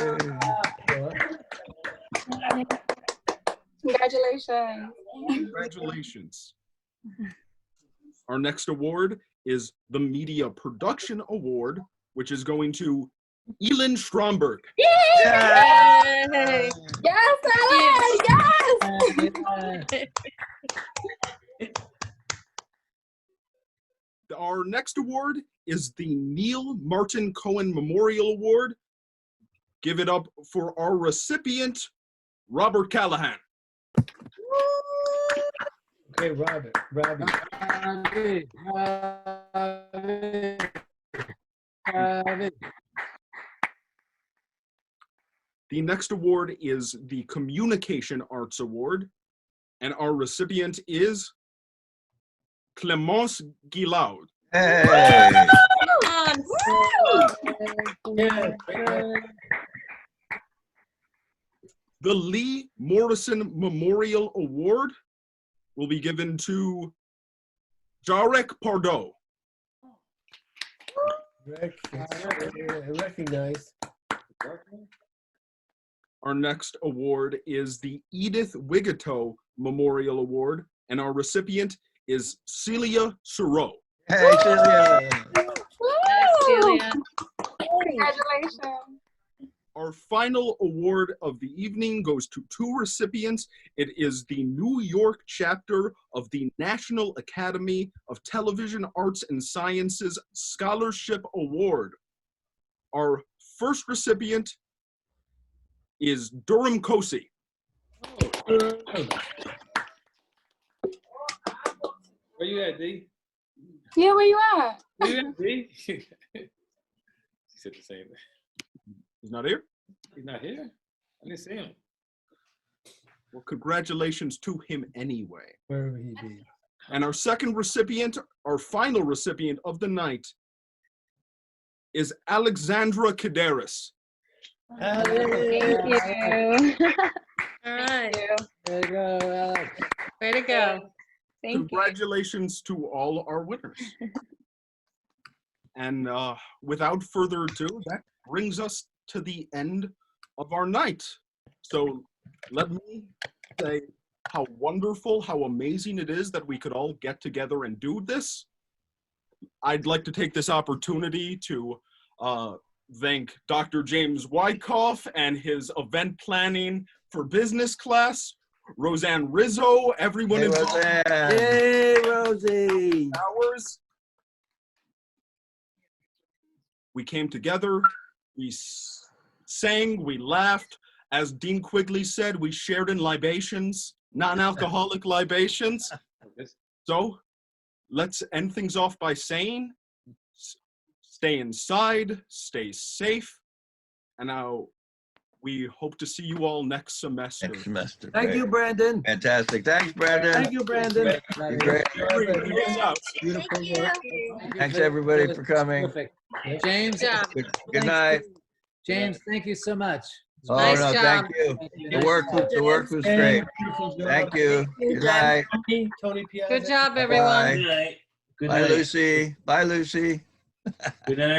Congratulations. Congratulations. Our next award is the Media Production Award, which is going to Elin Stromberg. Yay! Yes, Ellen! Yes! Our next award is the Neil Martin Cohen Memorial Award. Give it up for our recipient, Robert Callahan. Okay, Robbie. Robbie. The next award is the Communication Arts Award, and our recipient is Clémence Guillaud. Hey. The Lee Morrison Memorial Award will be given to Jarek Pardo. Recognized. Our next award is the Edith Wigato Memorial Award, and our recipient is Celia Sureau. Hey, Celia. Celia. Congratulations. Our final award of the evening goes to 2 recipients. It is the New York chapter of the National Academy of Television Arts and Sciences Scholarship Award. Our first recipient is Durham Kosi. Where you at, D? Yeah, where you at? Where you at, D? She said the same thing. He's not here? He's not here? I didn't see him. Well, congratulations to him anyway. Where would he be? And our second recipient, our final recipient of the night, is Alexandra Kaderis. Thank you. All right. There you go, Alex. Way to go. Thank you. Congratulations to all our winners. And without further ado, that brings us to the end of our night. So let me say how wonderful, how amazing it is that we could all get together and do this. I'd like to take this opportunity to thank Dr. James Wyckoff and his event planning for business class, Roseanne Rizzo, everyone Hey, involved. Roseanne. Hey, Rosie. Hours. We came together, we sang, we laughed. As Dean Quigley said, we shared in libations, non-alcoholic libations. So let's end things off by saying, stay inside, stay safe, and now we hope to see you all next semester. Next semester. Thank Great. you, Brandon. Fantastic. Thanks, Brandon. Thank you, Brandon. You're great. Beautiful work. Thanks, everybody, for coming. Terrific. James, Good night. James, thank you so much. Oh, Nice no, job. thank you. The work was great. Thank you. Good night. Tony Piazza. Good job, Bye. everyone. Good night. Good Bye, night. Lucy. Bye, Lucy. Good night.